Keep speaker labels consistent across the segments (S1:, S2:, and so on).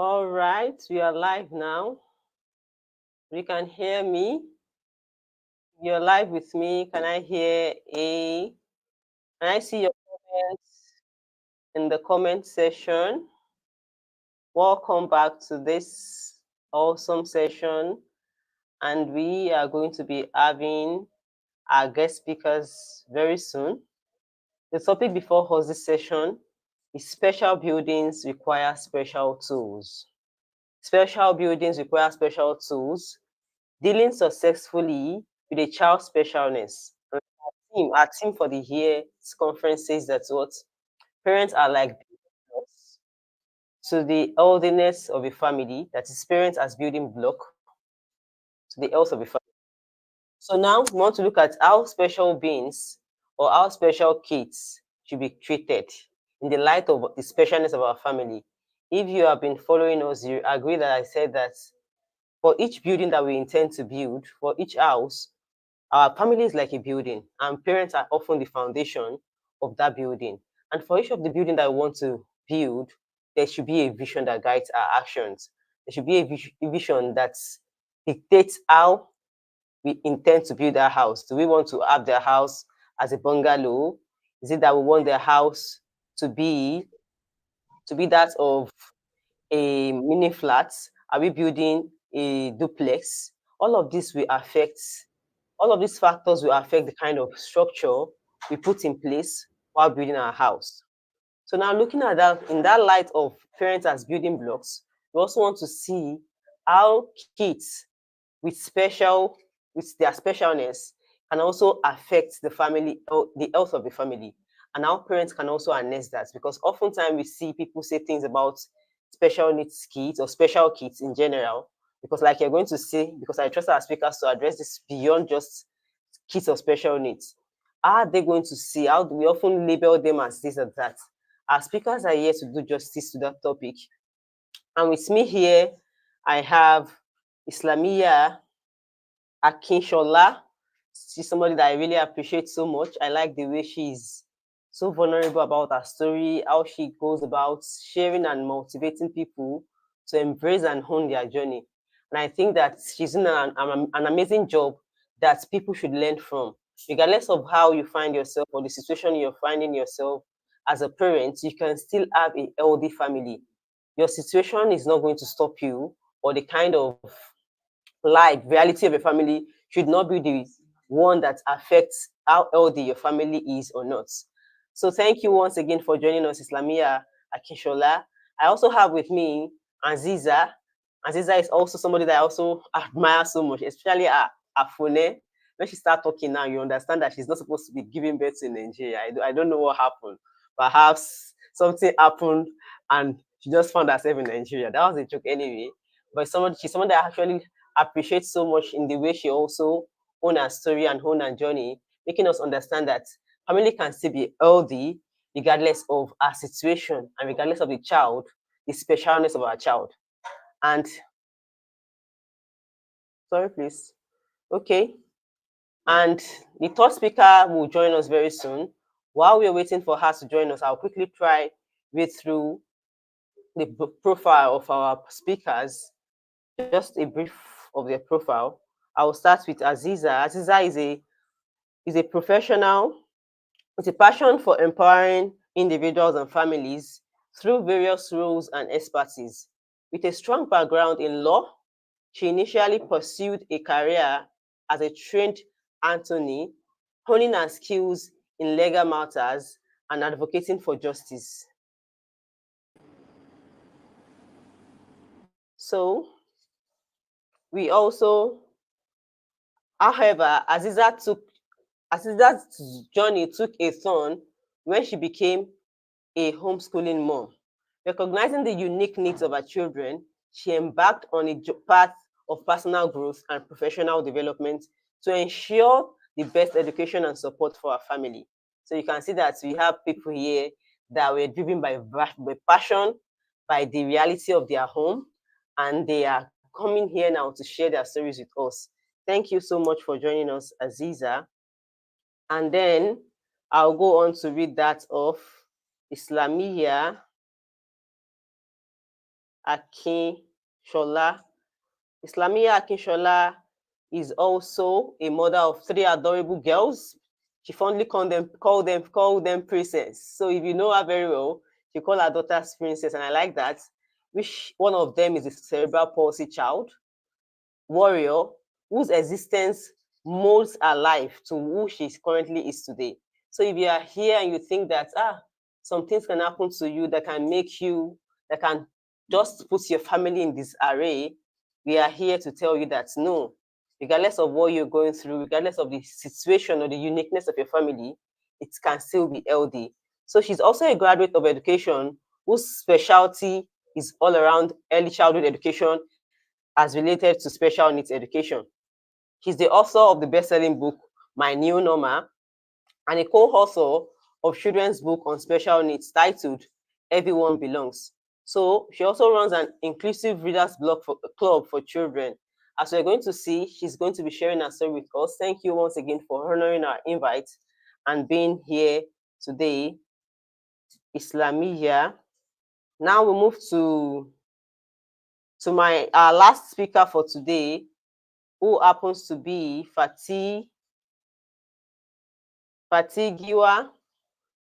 S1: All right, we are live now. You can hear me. You're live with me. Can I hear a? Can I see your comments in the comment section? Welcome back to this awesome session, and we are going to be having our guest speakers very soon. The topic before us this session is special buildings require special tools. Special buildings require special tools. Dealing successfully with a child's specialness. Our team for the year conference says that what parents are like blocks to the healthiness of a family, that is parents as building block to the health of a family. So now we want to look at how special beings or how special kids should be treated in the light of the specialness of our family. If you have been following us, you agree that I said that for each building that we intend to build, for each house, our family is like a building, and parents are often the foundation of that building. And for each of the building that we want to build, there should be a vision that guides our actions. There should be a vision that dictates how we intend to build our house. Do we want to have their house as a bungalow? Is it that we want their house to be that of a mini flat? Are we building a duplex? All of this will affect, all of these factors will affect the kind of structure we put in place while building our house. So now looking at that in that light of parents as building blocks, we also want to see how kids with special with their specialness can also affect the family, the health of the family, and how parents can also harness that, because oftentimes we see people say things about special needs kids or special kids in general, because like you're going to say, because I trust our speakers to address this beyond just kids of special needs. How are they going to see? How do we often label them as this or that? Our speakers are here to do justice to that topic. And with me here, I have Islamia Akinshola. She's somebody that I really appreciate so much. I like the way she's so vulnerable about her story, how she goes about sharing and motivating people to embrace and own their journey. And I think that she's doing an amazing job that people should learn from. Regardless of how you find yourself or the situation you're finding yourself as a parent, you can still have a healthy family. Your situation is not going to stop you, or the kind of life, reality of a family should not be the one that affects how healthy your family is or not. So thank you once again for joining us, Islamia Akinshola. I also have with me Aziza. Aziza is also somebody that I also admire so much, especially her phone. When she starts talking now, you understand that she's not supposed to be giving birth in Nigeria. I don't know what happened. Perhaps something happened and she just found herself in Nigeria. That was a joke anyway. But she's someone that I actually appreciate so much in the way she also own her story and own her journey, making us understand that family can still be healthy regardless of our situation and regardless of the child, the specialness of our child. And sorry, please. Okay. And the third speaker will join us very soon. While we're waiting for her to join us, I'll quickly try read through the profile of our speakers, just a brief of their profile. I will start with Aziza. Aziza is a professional with a passion for empowering individuals and families through various roles and expertise. With a strong background in law, she initially pursued a career as a trained attorney, honing her skills in legal matters and advocating for justice. So, we also, however, Aziza's journey took a turn when she became a homeschooling mom. Recognizing the unique needs of her children, she embarked on a path of personal growth and professional development to ensure the best education and support for her family. So you can see that we have people here that were driven by passion, by the reality of their home, and they are coming here now to share their stories with us. Thank you so much for joining us, Aziza. And then I'll go on to read that of Islamia Akinshola. Islamia Akinshola is also a mother of three adorable girls. She fondly call them princess. So if you know her very well, she call her daughters princess, and I like that. Which one of them is a cerebral palsy child warrior whose existence molds her life to who she currently is today. So if you are here and you think that some things can happen to you that can make you that can just put your family in disarray, we are here to tell you that no, regardless of what you're going through, regardless of the situation or the uniqueness of your family, it can still be healthy. So she's also a graduate of education whose specialty is all around early childhood education as related to special needs education. She's the author of the best-selling book, My New Normal, and a co-author of children's book on special needs titled Everyone Belongs. So she also runs an inclusive readers club for children. As we're going to see, she's going to be sharing her story with us. Thank you once again for honoring our invite and being here today, Islamiyah. Now we move to my our last speaker for today, who happens to be Fatigiwa.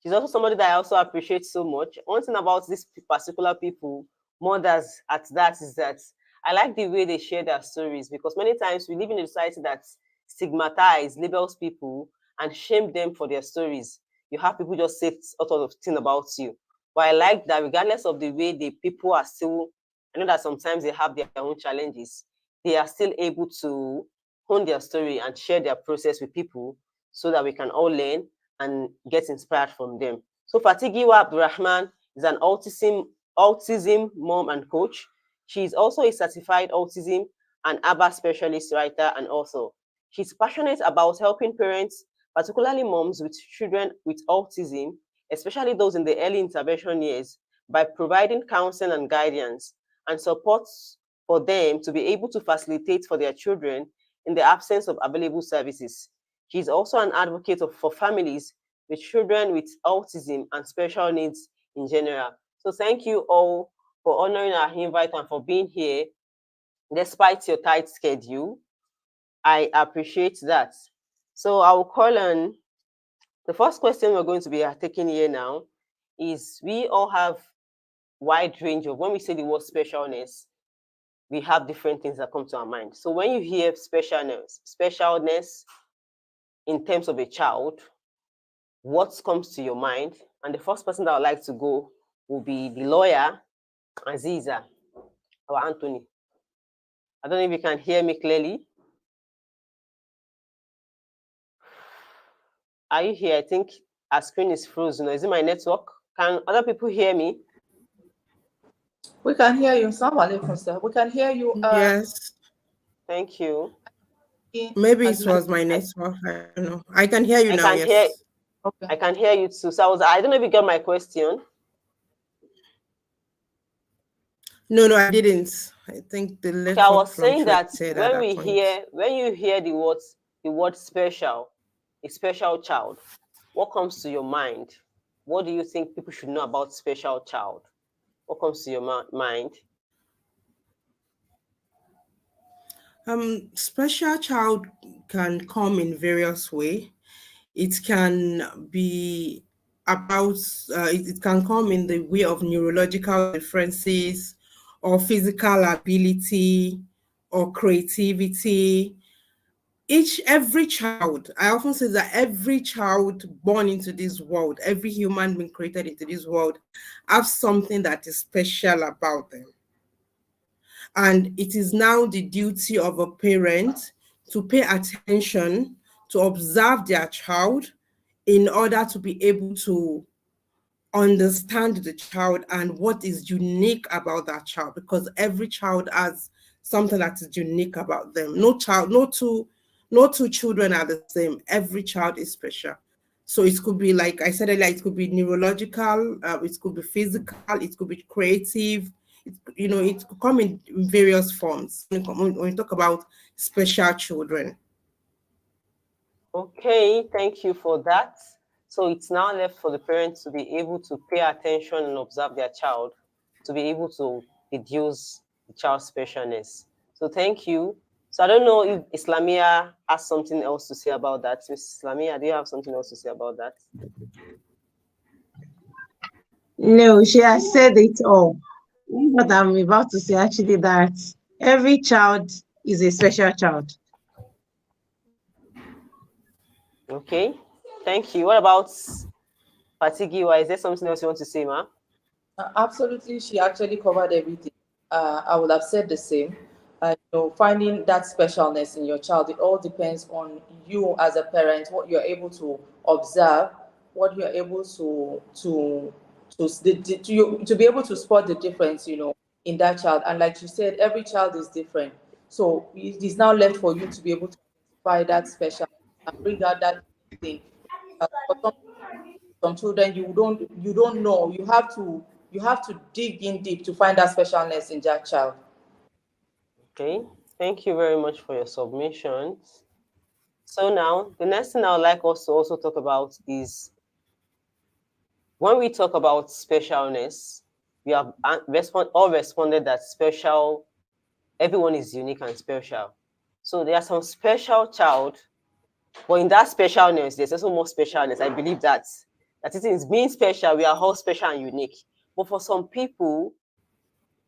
S1: She's also somebody that I also appreciate so much. One thing about these particular people, mothers at that, is that I like the way they share their stories, because many times we live in a society that stigmatizes, labels people, and shame them for their stories. You have people just say all sorts of things about you. But I like that regardless of the way the people are still, I know that sometimes they have their own challenges, they are still able to hone their story and share their process with people so that we can all learn and get inspired from them. So Fatigiwa Abdurrahman is an autism mom and coach. She is also a certified autism and ABA specialist writer and author. She's passionate about helping parents, particularly moms with children with autism, especially those in the early intervention years, by providing counseling and guidance and support for them to be able to facilitate for their children in the absence of available services. She is also an advocate for families with children with autism and special needs in general. So thank you all for honoring our invite and for being here despite your tight schedule. I appreciate that. So I will call on the first question we're going to be taking here now is we all have wide range of when we say the word specialness, we have different things that come to our mind. So when you hear specialness in terms of a child, what comes to your mind? And the first person that I would like to go will be the lawyer, Aziza, or Anthony. I don't know if you can hear me clearly. Are you here? I think our screen is frozen. Is it my network? Can other people hear me?
S2: We can hear you. Assalamu alaikum, sir. We can hear you.
S3: Yes.
S1: Thank you.
S3: Maybe it
S2: Aziza.
S3: was my network. I don't know. I can hear you
S1: I
S3: now.
S1: can hear
S3: Yes.
S2: Okay.
S1: I can hear you too. So I don't know if you got my question.
S3: No, I didn't. I think the
S1: Okay, I
S3: network
S1: was saying that
S3: fluctuated at that point.
S1: when you hear the word special, a special child, what comes to your mind? What do you think people should know about special child? What comes to your mind?
S3: Special child can come in various way. It can be about. It can come in the way of neurological differences, or physical ability, or creativity. Every child, I often say that every child born into this world, every human being created into this world, have something that is special about them. And it is now the duty of a parent to pay attention, to observe their child in order to be able to understand the child and what is unique about that child, because every child has something that is unique about them. No two children are the same. Every child is special. So it could be, like I said earlier, it could be neurological, it could be physical, it could be creative. It could come in various forms when we talk about special children.
S1: Okay, thank you for that. So it's now left for the parents to be able to pay attention and observe their child, to be able to reduce the child's specialness. So thank you. So I don't know if Islamia has something else to say about that. Miss Islamia, do you have something else to say about that?
S4: No, she has said it all. What I'm about to say actually that every child is a special child.
S1: Okay, thank you. What about Fatigiwa? Is there something else you want to say, ma?
S2: Absolutely, she actually covered everything. I would have said the same. Finding that specialness in your child, it all depends on you as a parent, what you're able to observe, what you're able to be able to spot the difference, in that child. And like you said, every child is different. So it is now left for you to be able to identify that special and bring out that thing. For some children you don't know, you have to dig in deep to find that specialness in that child.
S1: Okay, thank you very much for your submissions. So now, the next thing I would like us to also talk about is when we talk about specialness, we have all responded that everyone is unique and special. So there are some special child, but in that specialness, there's also more specialness. I believe that it is being special, we are all special and unique. But for some people,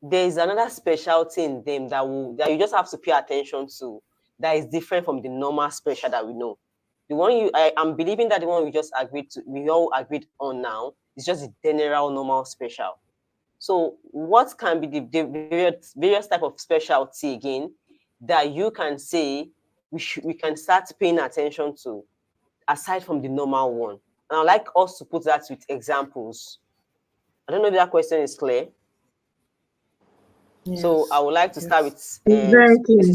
S1: there is another specialty in them that you just have to pay attention to, that is different from the normal special that we know. The one I'm believing that the one we all agreed on now is just the general normal special. So what can be the various type of specialty again that you can say we can start paying attention to aside from the normal one? And I'd like us to put that with examples. I don't know if that question is clear. So I
S3: Yes.
S1: would like to start with
S3: Yes.
S4: It's very clear.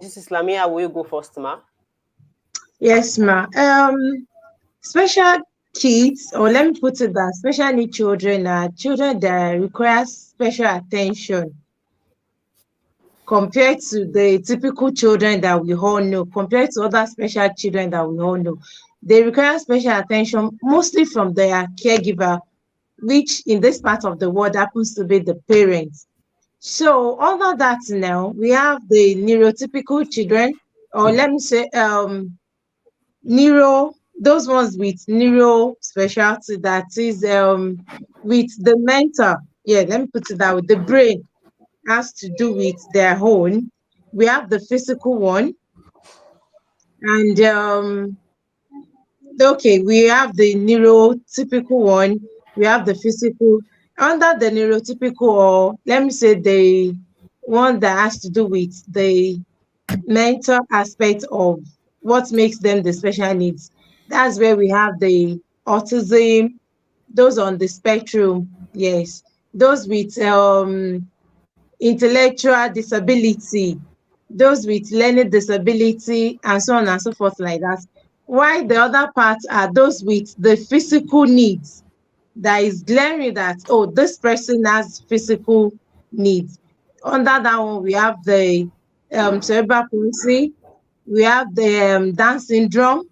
S1: this is Lamia. Will you go first, ma?
S4: Yes, ma. Special kids, or let me put it that special need children are children that require special attention compared to the typical children that we all know, compared to other special children that we all know. They require special attention mostly from their caregiver, which in this part of the world happens to be the parents. So under that now, we have the neurotypical children, or let me say neuro, those ones with neuro specialty, that is with the mental, yeah, let me put it that way, the brain has to do with their own. We have the physical one, and okay, we have the neurotypical one, we have the physical. Under the neurotypical, or let me say the one that has to do with the mental aspect of what makes them the special needs. That's where we have the autism, those on the spectrum, yes, those with intellectual disability, those with learning disability, and so on and so forth like that. While the other parts are those with the physical needs, that is glaring that, oh, this person has physical needs. Under that one, we have the cerebral palsy, we have the Down syndrome,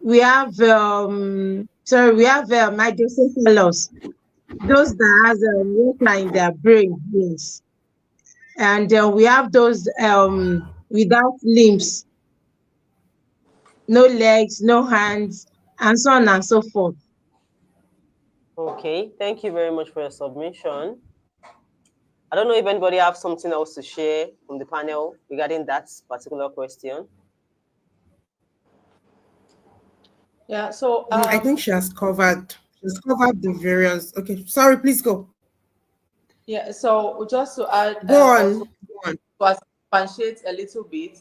S4: we have we have microcephalus, those that has water in their brain, yes. And we have those without limbs, no legs, no hands, and so on and so forth.
S1: Okay, thank you very much for your submission. I don't know if anybody have something else to share from the panel regarding that particular question.
S2: Yeah, so
S3: I think she's covered the various. Okay, sorry, please go.
S2: yeah, so just to add,
S3: Go on.
S2: also
S3: Go on.
S2: to expatiate a little bit.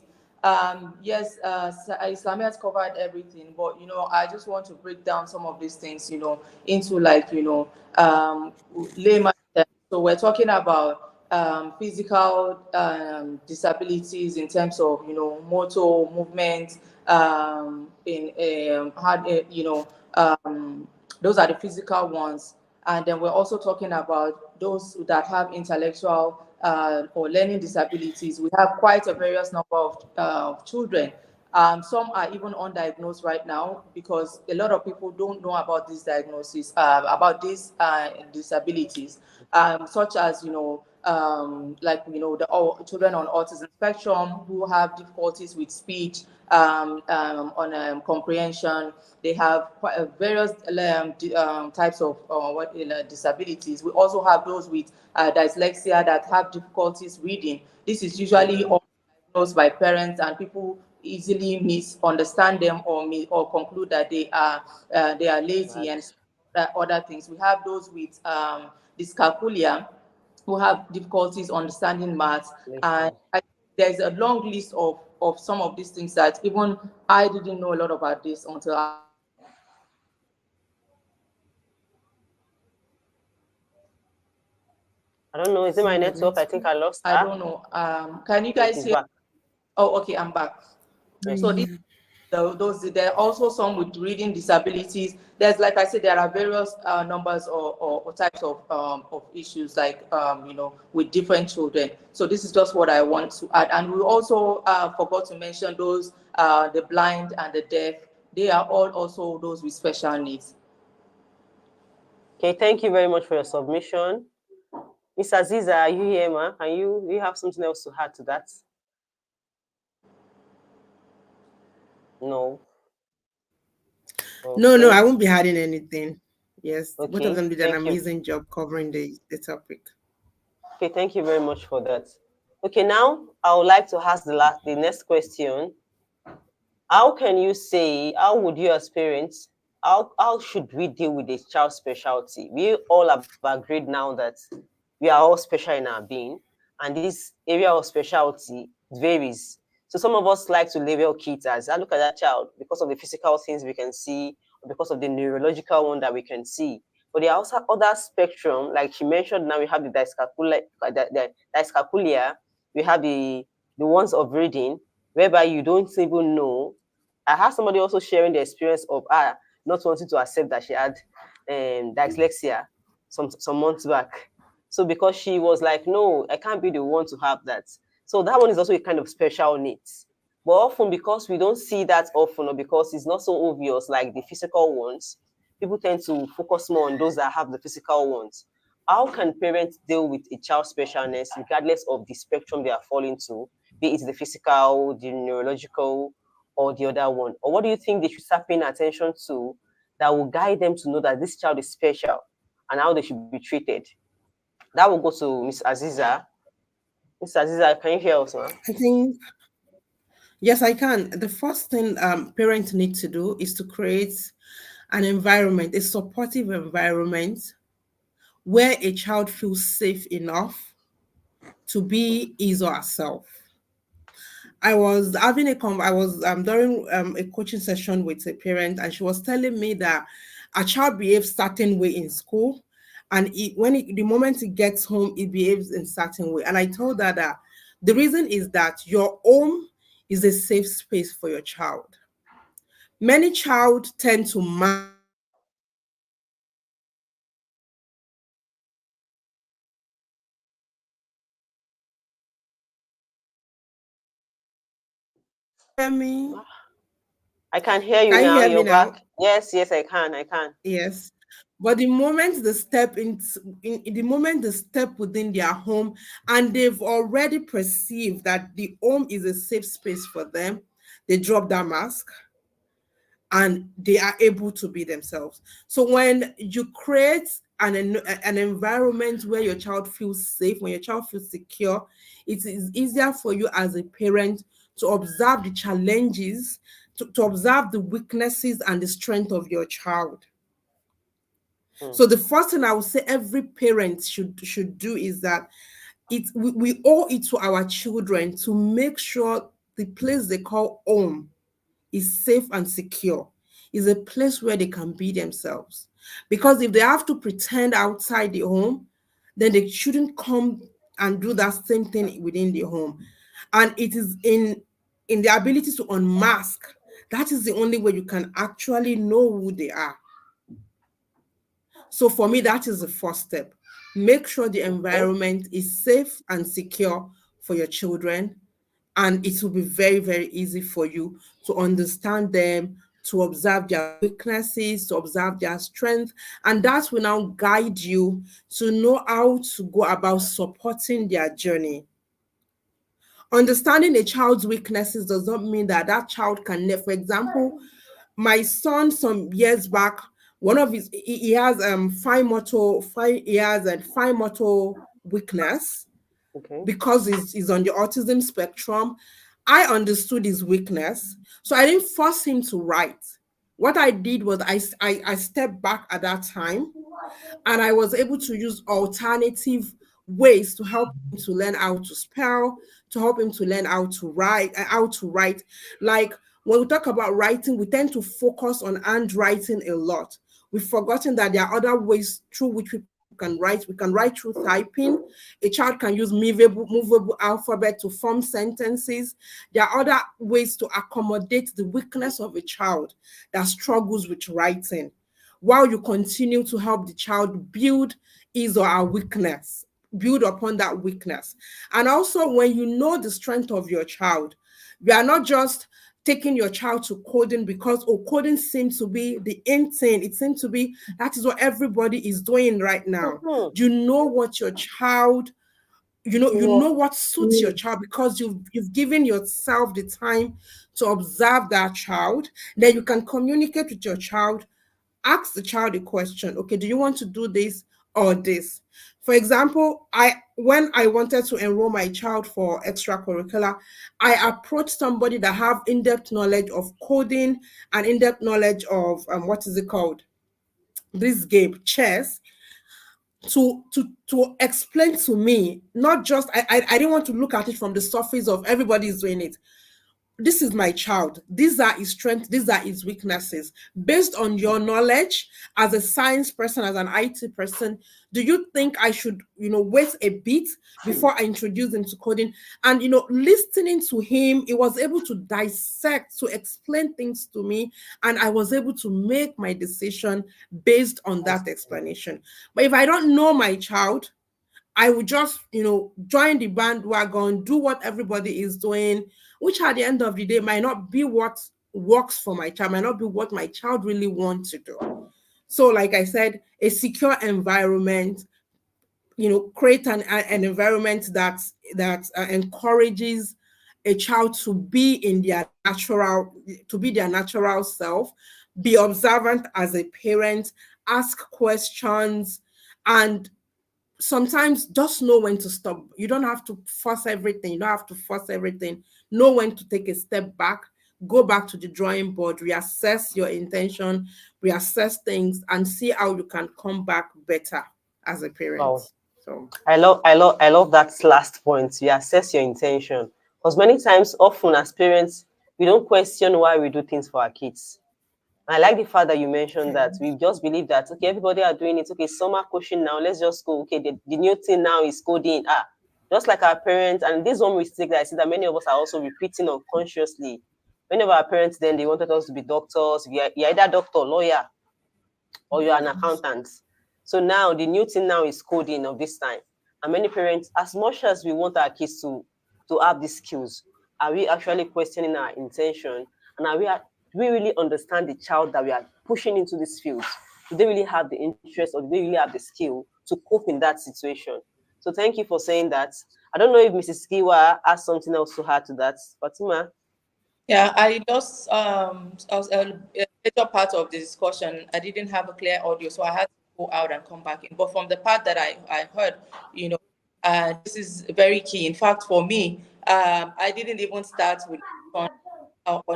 S2: Yes, Islamia has covered everything, but I just want to break down some of these things, into like layman terms. So we're talking about physical disabilities in terms of motor movement, in hard, those are the physical ones. And then we're also talking about those that have intellectual or learning disabilities. We have quite a various number of children Some are even undiagnosed right now because a lot of people don't know about this diagnosis, about these disabilities, such as, like, the children on autism spectrum who have difficulties with speech, on comprehension. They have quite various types of disabilities. We also have those with dyslexia that have difficulties reading. This is usually diagnosed by parents, and people easily misunderstand them or conclude that they are lazy and other things. We have those with dyscalculia who have difficulties understanding maths, and there's a long list of some of these things that even I didn't know a lot about this until
S1: I don't know.
S3: I
S1: Is it my
S3: think the
S1: network? I
S3: next
S1: think I lost
S2: I
S1: her.
S2: don't know. Can you
S1: Okay,
S2: guys
S1: she's
S2: hear?
S1: back.
S2: Oh, okay, I'm back. So
S1: Yes.
S2: this, those there are also some with reading disabilities. There's, like I said, there are various numbers or types of issues, like with different children. So this is just what I want to add. And we also forgot to mention those the blind and the deaf. They are all also those with special needs.
S1: Okay, thank you very much for your submission. Miss Aziza, are you here, ma? Can you have something else to add to that? No.
S3: No,
S1: Okay.
S3: I won't be adding anything. Yes, both of
S1: Okay.
S3: them did an
S1: Thank you.
S3: amazing job covering the topic.
S1: Okay, thank you very much for that. Okay, now I would like to ask the next question. How can you say, how would you as parents, how should we deal with a child's specialty? We all have agreed now that we are all special in our being, and this area of specialty varies. So some of us like to label kids as, I look at that child because of the physical things we can see, or because of the neurological one that we can see. But there are also other spectrum, like she mentioned. Now we have the dyscalculia, we have the ones of reading, whereby you don't even know. I had somebody also sharing the experience of not wanting to accept that she had dyslexia some months back. So because she was like, no, I can't be the one to have that. So that one is also a kind of special needs. But often because we don't see that often, or because it's not so obvious like the physical ones, people tend to focus more on those that have the physical ones. How can parents deal with a child's specialness regardless of the spectrum they are falling to, be it the physical, the neurological, or the other one? Or what do you think they should start paying attention to that will guide them to know that this child is special and how they should be treated? That will go to Miss Aziza. Miss Aziza, can you hear us, ma'am?
S3: I think yes, I can. The first thing parents need to do is to create an environment, a supportive environment where a child feels safe enough to be his or herself. I was during a coaching session with a parent, and she was telling me that a child behaves certain way in school, and the moment it gets home, it behaves in certain way. And I told her that the reason is that your home is a safe space for your child. Many child tend to hear me.
S1: I can hear you
S3: Can you
S1: now.
S3: hear me
S1: You're
S3: now?
S1: back. Yes, yes, I can. I can.
S3: Yes. But the moment they step in the moment they step within their home and they've already perceived that the home is a safe space for them, they drop that mask and they are able to be themselves. So when you create an environment where your child feels safe, when your child feels secure, it is easier for you as a parent to observe the challenges, to observe the weaknesses and the strength of your child.
S1: Hmm.
S3: So the first thing I would say every parent should do is that we owe it to our children to make sure the place they call home is safe and secure, is a place where they can be themselves. Because if they have to pretend outside the home, then they shouldn't come and do that same thing within the home. And it is in the ability to unmask, that is the only way you can actually know who they are. So for me, that is the first step. Make sure the
S1: Okay.
S3: environment is safe and secure for your children. and it will be very, very easy for you to understand them, to observe their weaknesses, to observe their strength, and that will now guide you to know how to go about supporting their journey. Understanding a child's weaknesses does not mean that that child can never, for example, my son some years back, one of his he has fine motor weakness
S1: Okay.
S3: because he's on the autism spectrum. I understood his weakness, so I didn't force him to write. What I did was I stepped back at that time, and I was able to use alternative ways to help him to learn how to spell, to help him to learn how to write. Like when we talk about writing, we tend to focus on handwriting a lot. We've forgotten that there are other ways through which we can write. We can write through typing. A child can use movable alphabet to form sentences. There are other ways to accommodate the weakness of a child that struggles with writing, while you continue to help the child build his or her weakness, build upon that weakness. And also, when you know the strength of your child, you are not just taking your child to coding because coding seems to be the in thing. It seems to be that is what everybody is doing right now.
S1: Mhm.
S3: You know what your child, you know what suits your child because you've given yourself the time to observe that child. Then you can communicate with your child, ask the child a question. Okay, do you want to do this or this? For example, I when I wanted to enroll my child for extracurricular, I approached somebody that have in-depth knowledge of coding and in-depth knowledge of what is it called, this game chess, to explain to me, not just I didn't want to look at it from the surface of everybody is doing it. This is my child. These are his strengths. These are his weaknesses. Based on your knowledge as a science person, as an IT person, do you think I should, wait a bit before I introduce him to coding? And, listening to him, he was able to dissect, to explain things to me, and I was able to make my decision based on that explanation. But if I don't know my child, I would just, join the bandwagon, do what everybody is doing, which at the end of the day might not be what works for my child, might not be what my child really wants to do. So, like I said, a secure environment, create an environment that encourages a child to be their natural self, be observant as a parent, ask questions, and sometimes just know when to stop. You don't have to force everything. You don't have to force everything. Know when to take a step back, go back to the drawing board, reassess your intention, reassess things, and see how you can come back better as a parent.
S1: Wow.
S3: So
S1: I love that last point. You assess your intention. Because many times, often as parents, we don't question why we do things for our kids. I like the fact that you mentioned
S3: okay.
S1: that we just believe that okay, everybody are doing it. Okay, summer coaching now. Let's just go. Okay, the new thing now is coding. Just like our parents, and this one mistake that I see that many of us are also repeating unconsciously. Many of our parents then they wanted us to be doctors. You're either doctor, lawyer, or you're an accountant. So now the new thing now is coding of this time. And many parents, as much as we want our kids to have these skills, are we actually questioning our intention? And do we really understand the child that we are pushing into this field? Do they really have the interest or do they really have the skill to cope in that situation? So thank you for saying that. I don't know if Mrs. Kiwa has something else to add to that. Fatima?
S2: Yeah, I was a major part of the discussion. I didn't have a clear audio, so I had to go out and come back in. But from the part that I heard, you know, this is very key. In fact, for me, I didn't even start with on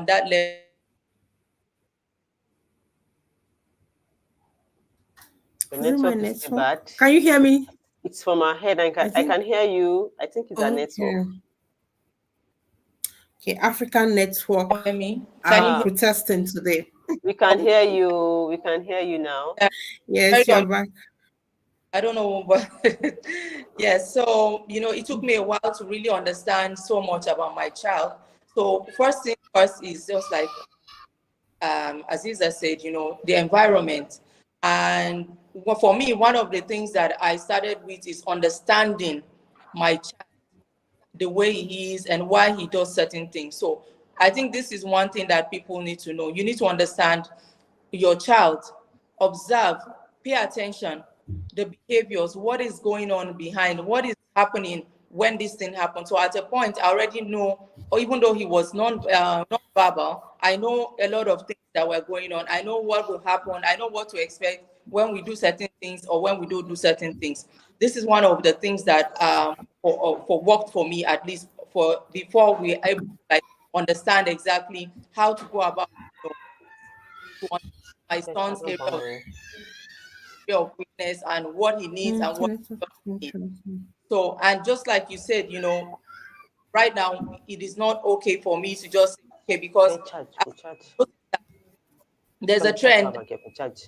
S2: that level.
S1: Your
S3: Is it my
S1: network is still
S3: network?
S1: bad.
S3: Can you hear me?
S1: It's from our head.
S3: I
S1: I
S3: think
S1: can hear you. I think it's our network.
S3: okay. Okay, African network
S2: Hear me? Can you
S3: are
S2: hear?
S1: Ah,
S3: protesting today.
S1: we can hear you. We can hear you now.
S2: Yeah,
S3: Yes,
S2: very
S3: you're back.
S2: I don't know, but yes. So, it took me a while to really understand so much about my child. So, first thing first is just like Aziza said, the environment. And for me, one of the things that I started with is understanding my child. the way he is and why he does certain things. So I think this is one thing that people need to know. You need to understand your child, observe, pay attention, the behaviors, what is going on behind, what is happening when this thing happens. So at a point, I already know, or even though he was non-verbal, I know a lot of things that were going on. I know what will happen. I know what to expect when we do certain things or when we don't do certain things. This is one of the things that for worked for me, at least for before we are able to like understand exactly how to go about, you know, to understand my
S1: Okay,
S2: son's
S1: chat, no bummer.
S2: area of weakness and what he needs and what
S3: Okay, so
S2: he doesn't need.
S3: interesting.
S2: So, and just like you said, you know, right now it is not okay for me to just say, okay, because
S1: Okay, chat,
S2: I
S1: go chat.
S2: noticed that there's a
S1: Come chat,
S2: trend,
S1: Baba, get me chat.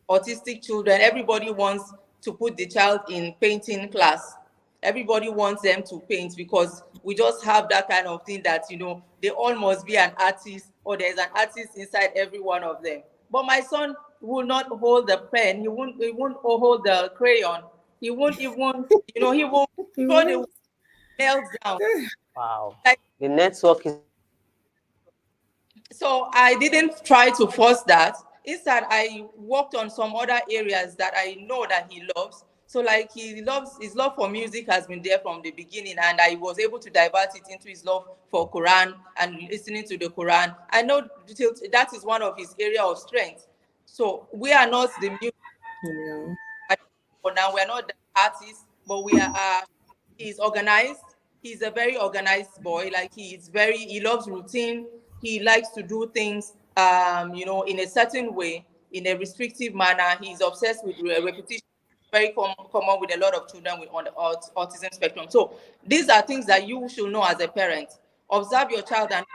S2: autistic children, everybody wants to put the child in painting class. Everybody wants them to paint because we just have that kind of thing that, you know, they all must be an artist or there's an artist inside every one of them. But my son will not hold the pen. He won't hold the crayon. He won't even, you know, he will
S3: You
S2: throw the
S3: want?
S2: nails down.
S1: Wow.
S2: Like,
S1: The network is
S2: so I didn't try to force that. Instead, I worked on some other areas that I know that he loves. So like he loves, his love for music has been there from the beginning, and I was able to divert it into his love for Quran and listening to the Quran. I know that is one of his area of strength. So we are not the music
S3: Yeah.
S2: for now. We're not the artists, but we are. He's organized. He's a very organized boy. Like he loves routine. He likes to do things, you know, in a certain way, in a restrictive manner. He's obsessed with repetition. Very common with a lot of children with on the autism spectrum. So these are things that you should know as a parent. Observe your child. And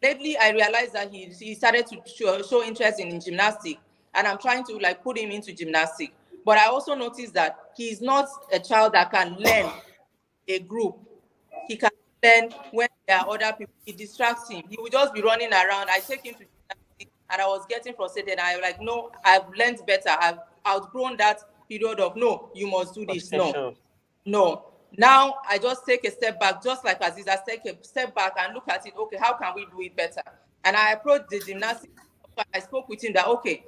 S2: lately I realized that he started to show interest in gymnastics, and I'm trying to like put him into gymnastics. But I also noticed that he's not a child that can learn a group. He can learn when there are other people. It distracts him. He will just be running around. I take him to gymnastics and I was getting frustrated. I'm like, no, I've learned better. I've outgrown that period of no, you must do this. No,
S1: frustration.
S2: no. Now I just take a step back, just like Aziza, take a step back and look at it. Okay, how can we do it better? And I approached the gymnastics. I spoke with him that okay,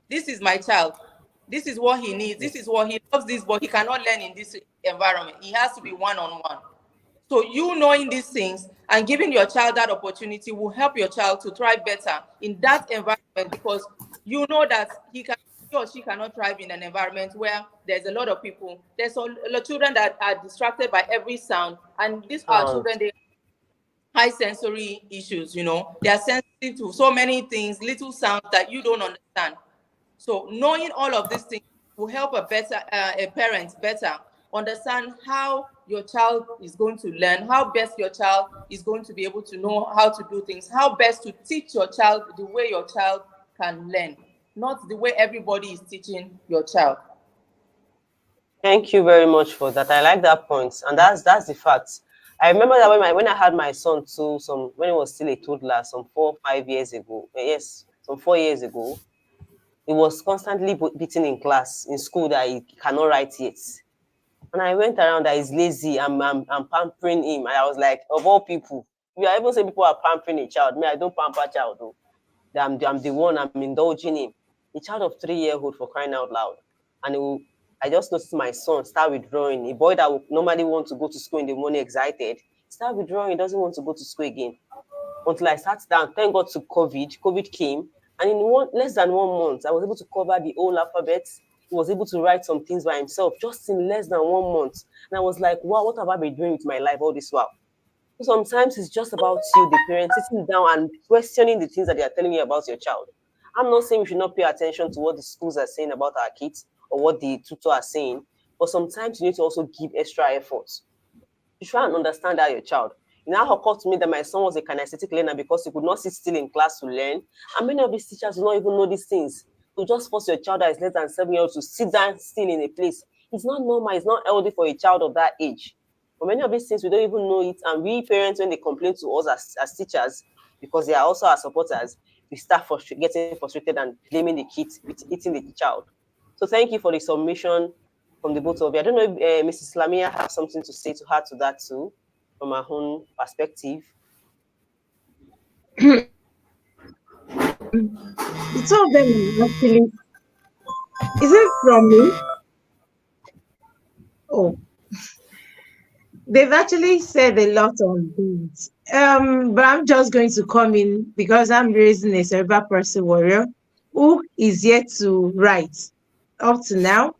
S2: this is my child. This is what he needs. This is what he loves. This, but he cannot learn in this environment. He has to be one-on-one. So you knowing these things and giving your child that opportunity will help your child to thrive better in that environment, because you know that he or she cannot thrive in an environment where there's a lot of people. There's a lot of children that are distracted by every sound, and these are
S1: Sound.
S2: children, they high sensory issues, you know. They are sensitive to so many things, little sounds that you don't understand. So knowing all of these things will help a parent better understand how your child is going to learn, how best your child is going to be able to know how to do things, how best to teach your child the way your child can learn, not the way everybody is teaching your child.
S1: Thank you very much for that. I like that point, and that's the fact. I remember that when I had my son too, some when he was still a toddler, some 4 5 years ago. Yes, some 4 years ago, he was constantly beaten in class in school that he cannot write yet. And I went around that he's lazy. I'm pampering him, and I was like, of all people, you are even saying people are pampering a child. Me, I don't pamper child though. I'm the one, I'm indulging him. A child of 3 year old, for crying out loud. And I just noticed my son start withdrawing. A boy that would normally want to go to school in the morning excited, start withdrawing, he doesn't want to go to school again. Until I sat down, thank God to COVID. COVID came. And in less than 1 month, I was able to cover the whole alphabet. He was able to write some things by himself just in less than 1 month. And I was like, wow, what have I been doing with my life all this while? Sometimes it's just about you, the parents, sitting down and questioning the things that they are telling you about your child. I'm not saying we should not pay attention to what the schools are saying about our kids or what the tutor are saying, but sometimes you need to also give extra effort to try and understand that your child. It now occurred to me that my son was a kinesthetic learner because he could not sit still in class to learn. And many of these teachers do not even know these things. To just force your child that is less than 7 years old to sit down still in a place. It's not normal, it's not healthy for a child of that age. But many of these things we don't even know it. And we parents, when they complain to us as teachers, because they are also our supporters, we start getting frustrated and blaming the kids with eating the child. So thank you for the submission. from the both of you. I don't know if Mrs. Lamia has something to say to her to that too, from her own perspective.
S4: The two of them are actually, is it from me? Oh, they've actually said a lot on this. But I'm just going to come in because I'm raising a cerebral person warrior who is yet to write. Up to now,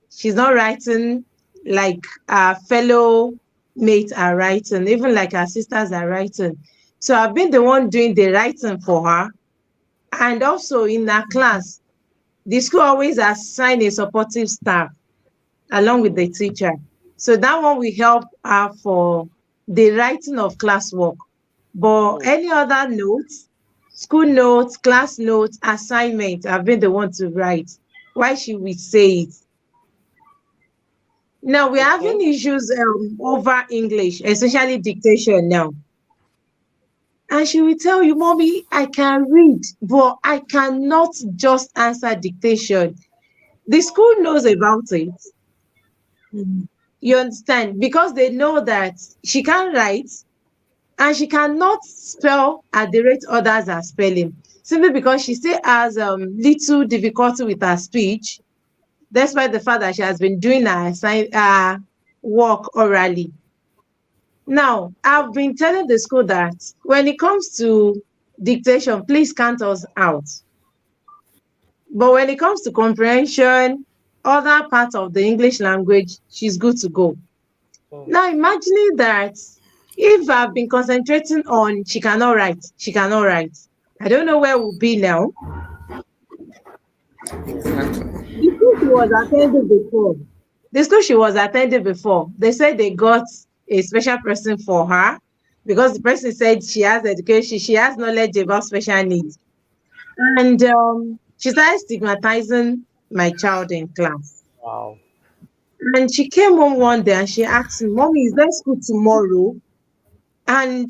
S4: she's not writing like our fellow mates are writing, even like our sisters are writing. So I've been the one doing the writing for her. And also in our class, the school always assign a supportive staff along with the teacher. So that one will help her for the writing of classwork. But
S1: Mm.
S4: any other notes, school notes, class notes, assignment, I've been the one to write. Why should we say it? Now we're having
S1: Okay.
S4: issues over English, especially dictation now. And she will tell you, Mommy, I can read, but I cannot just answer dictation. The school knows about it. You understand? Because they know that she can write and she cannot spell at the rate others are spelling. Simply because she still has little difficulty with her speech, despite the fact that she has been doing her work orally. Now, I've been telling the school that when it comes to dictation, please count us out. But when it comes to comprehension, other parts of the English language, she's good to go.
S1: Mm.
S4: Now, imagining that if I've been concentrating on she cannot write, she cannot write, I don't know where we'll be now.
S3: Exactly.
S4: The school she was attending before, the school she was attending before, they said they got a special person for her because the person said she has education, she has knowledge about special needs. And she started stigmatizing my child in class.
S1: Wow.
S4: And she came home one day and she asked me, Mommy, is there school tomorrow? And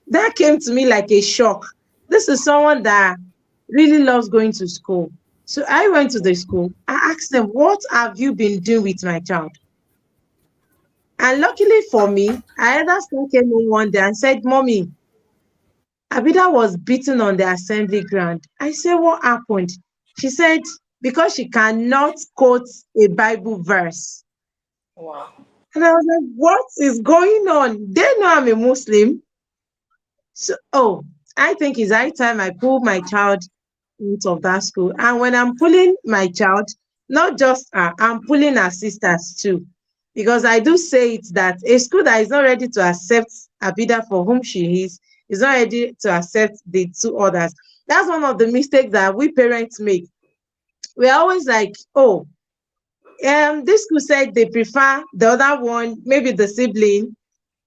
S4: that came to me like a shock. This is someone that really loves going to school. So I went to the school. I asked them, what have you been doing with my child? And luckily for me, I understand came home one day and said, Mommy, Abida was beaten on the assembly ground. I said, what happened? She said, because she cannot quote a Bible verse.
S2: Wow.
S4: And I was like, what is going on? They know I'm a Muslim. So, oh, I think it's high time I pull my child out of that school. And when I'm pulling my child, not just her, I'm pulling her sisters too. Because I do say it that a school that is not ready to accept Abida for whom she is not ready to accept the two others. That's one of the mistakes that we parents make. We're always like, oh, this school said they prefer the other one, maybe the sibling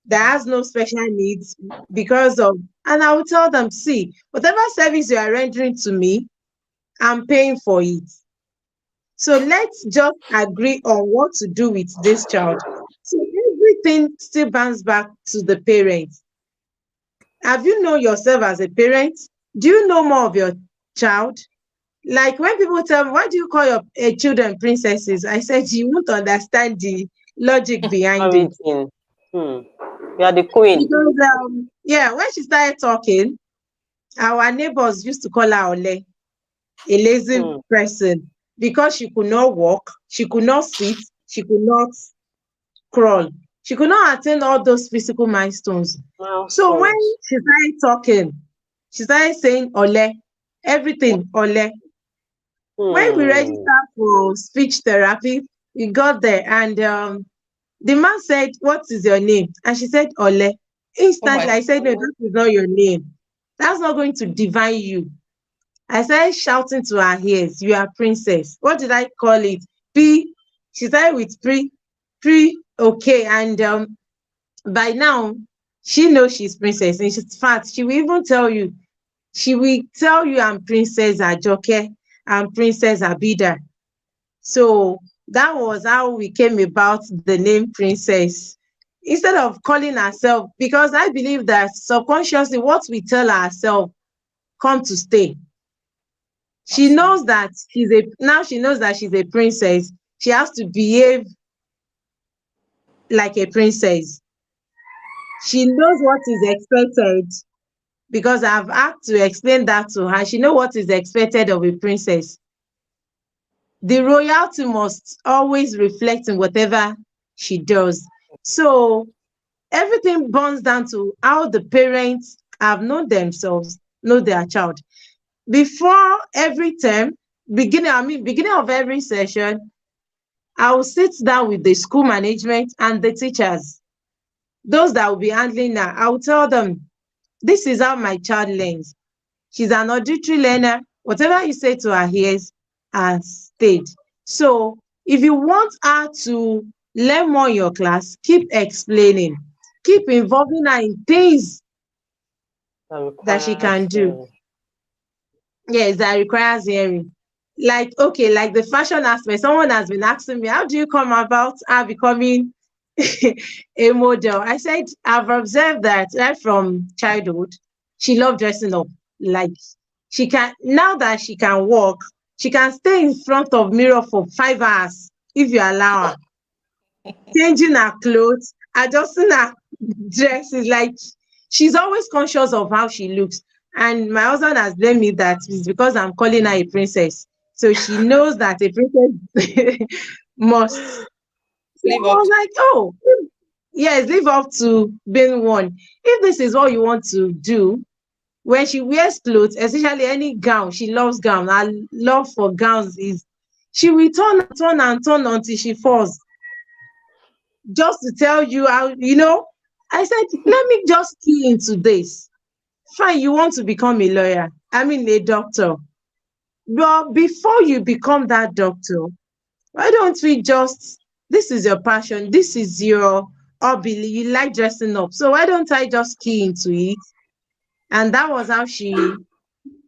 S4: that has no special needs because of, and I will tell them, see, whatever service you are rendering to me, I'm paying for it. So let's just agree on what to do with this child. So everything still bounces back to the parents. Have you known yourself as a parent? Do you know more of your child? Like when people tell me, why do you call your children princesses? I said, you won't understand the logic behind it.
S1: Everything. Hmm. You are the queen.
S4: Because, yeah, when she started talking, our neighbors used to call her Ole, a lazy
S1: Hmm.
S4: person, because she could not walk, she could not sit, she could not crawl, she could not attain all those physical milestones. So when
S1: Milestones.
S4: she started talking, she started saying Ole, everything Ole. When we
S1: Hmm.
S4: registered for speech therapy, we got there and the man said, what is your name? And she said, Ole.
S2: Oh
S4: Instantly,
S2: my.
S4: I said, no, that is not your name. That's not going to define you. I started shouting to her ears, you are princess. What did I call it? P. She started with pre, okay. And by now, she knows she's princess. In fact, she will tell you I'm Princess Ajoke, I'm Princess Abida. So that was how we came about the name Princess. Instead of calling herself, because I believe that subconsciously what we tell ourselves come to stay. She
S2: Absolutely.
S4: knows that she's a now she knows that she's a princess. She has to behave like a princess. She knows what is expected because I've had to explain that to her. She knows what is expected of a princess. The royalty must always reflect in whatever she does. So everything boils down to how the parents have known themselves, know their child. Before every term, beginning of every session, I will sit down with the school management and the teachers, those that will be handling her. I will tell them, this is how my child learns. She's an auditory learner. Whatever you say to her hears and stayed. So if you want her to learn more in your class, keep explaining. Keep involving her in things
S1: That
S4: that she
S1: requires
S4: can do.
S1: hearing.
S4: Yes, that requires hearing. Like, okay, like the fashion aspect. Someone has been asking me, how do you come about her becoming a model? I said, I've observed that right from childhood, she loved dressing up. Like, she can, now that she can walk, she can stay in front of mirror for 5 hours if you allow her, changing her clothes, adjusting her dresses. Like, she's always conscious of how she looks. And my husband has blamed me that it's because I'm calling her a princess. So she knows that a princess must. So I
S2: Live up
S4: was
S2: to.
S4: like, oh, yes, live up to being one. If this is what you want to do, when she wears clothes, especially any gown, she loves gown. Her love for gowns is she will turn and turn and turn until she falls. Just to tell you how, I said, let me just key into this. Fine, you want to become a lawyer, I mean a doctor. But before you become that doctor, why don't we just, this is your passion, this is your hobby, you like dressing up. So why don't I just key into it? And that was how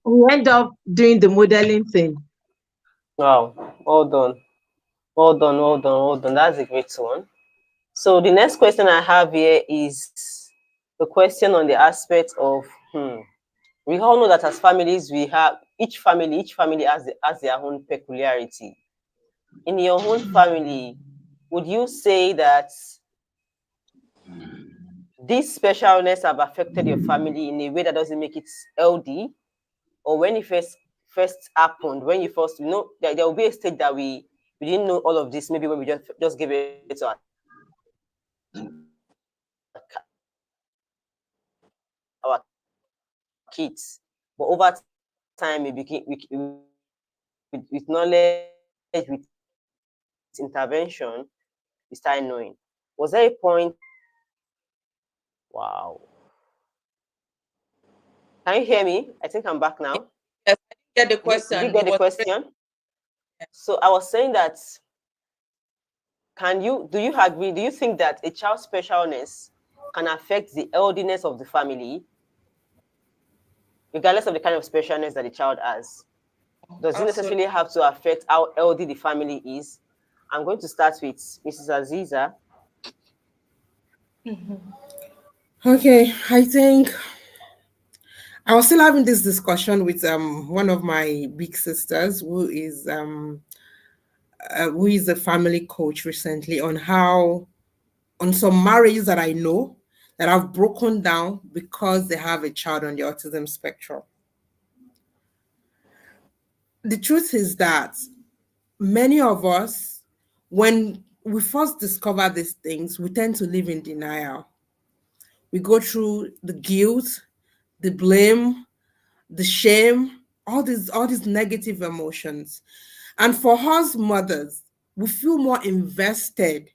S4: we end up doing the modeling thing.
S1: Wow. Well done. Well done. Well done. Well done. That's a great one. So the next question I have here is the question on the aspect of we all know that as families we have each family has their own peculiarity. In your own family, would you say that this specialness have affected your family in a way that doesn't make it healthy? Or when it first happened, when you first, there will be a stage that we didn't know all of this, maybe when we just gave it to our kids. But over time, with knowledge, with intervention, we started knowing. Was there a point? Wow. Can you hear me? I think I'm back now.
S2: Yes, I didn't get the
S1: Did you
S2: question.
S1: get
S2: It
S1: the
S2: was
S1: question? So I was saying that, do you agree? Do you think that a child's specialness can affect the healthiness of the family, regardless of the kind of specialness that the child has? Does it
S2: absolutely.
S1: necessarily have to affect how healthy the family is? I'm going to start with Mrs. Aziza.
S3: Okay, I think I was still having this discussion with one of my big sisters who is a family coach recently on how on some marriages that I know that have broken down because they have a child on the autism spectrum. The truth is that many of us, when we first discover these things, we tend to live in denial. We go through the guilt, the blame, the shame, all these negative emotions. And for us mothers, we feel more invested.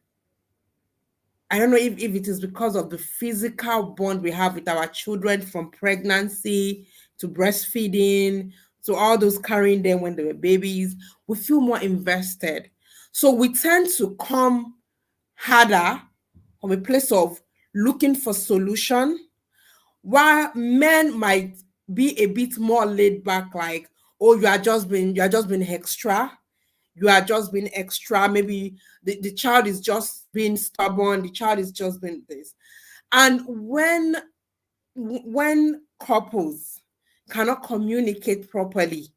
S3: I don't know if it is because of the physical bond we have with our children from pregnancy to breastfeeding to all those carrying them when they were babies. We feel more invested. So we tend to come harder from a place of looking for solution, while men might be a bit more laid back, like, oh, you are just being extra, you are just being extra. Maybe the child is just being stubborn, the child is just being this. And when couples cannot communicate properly,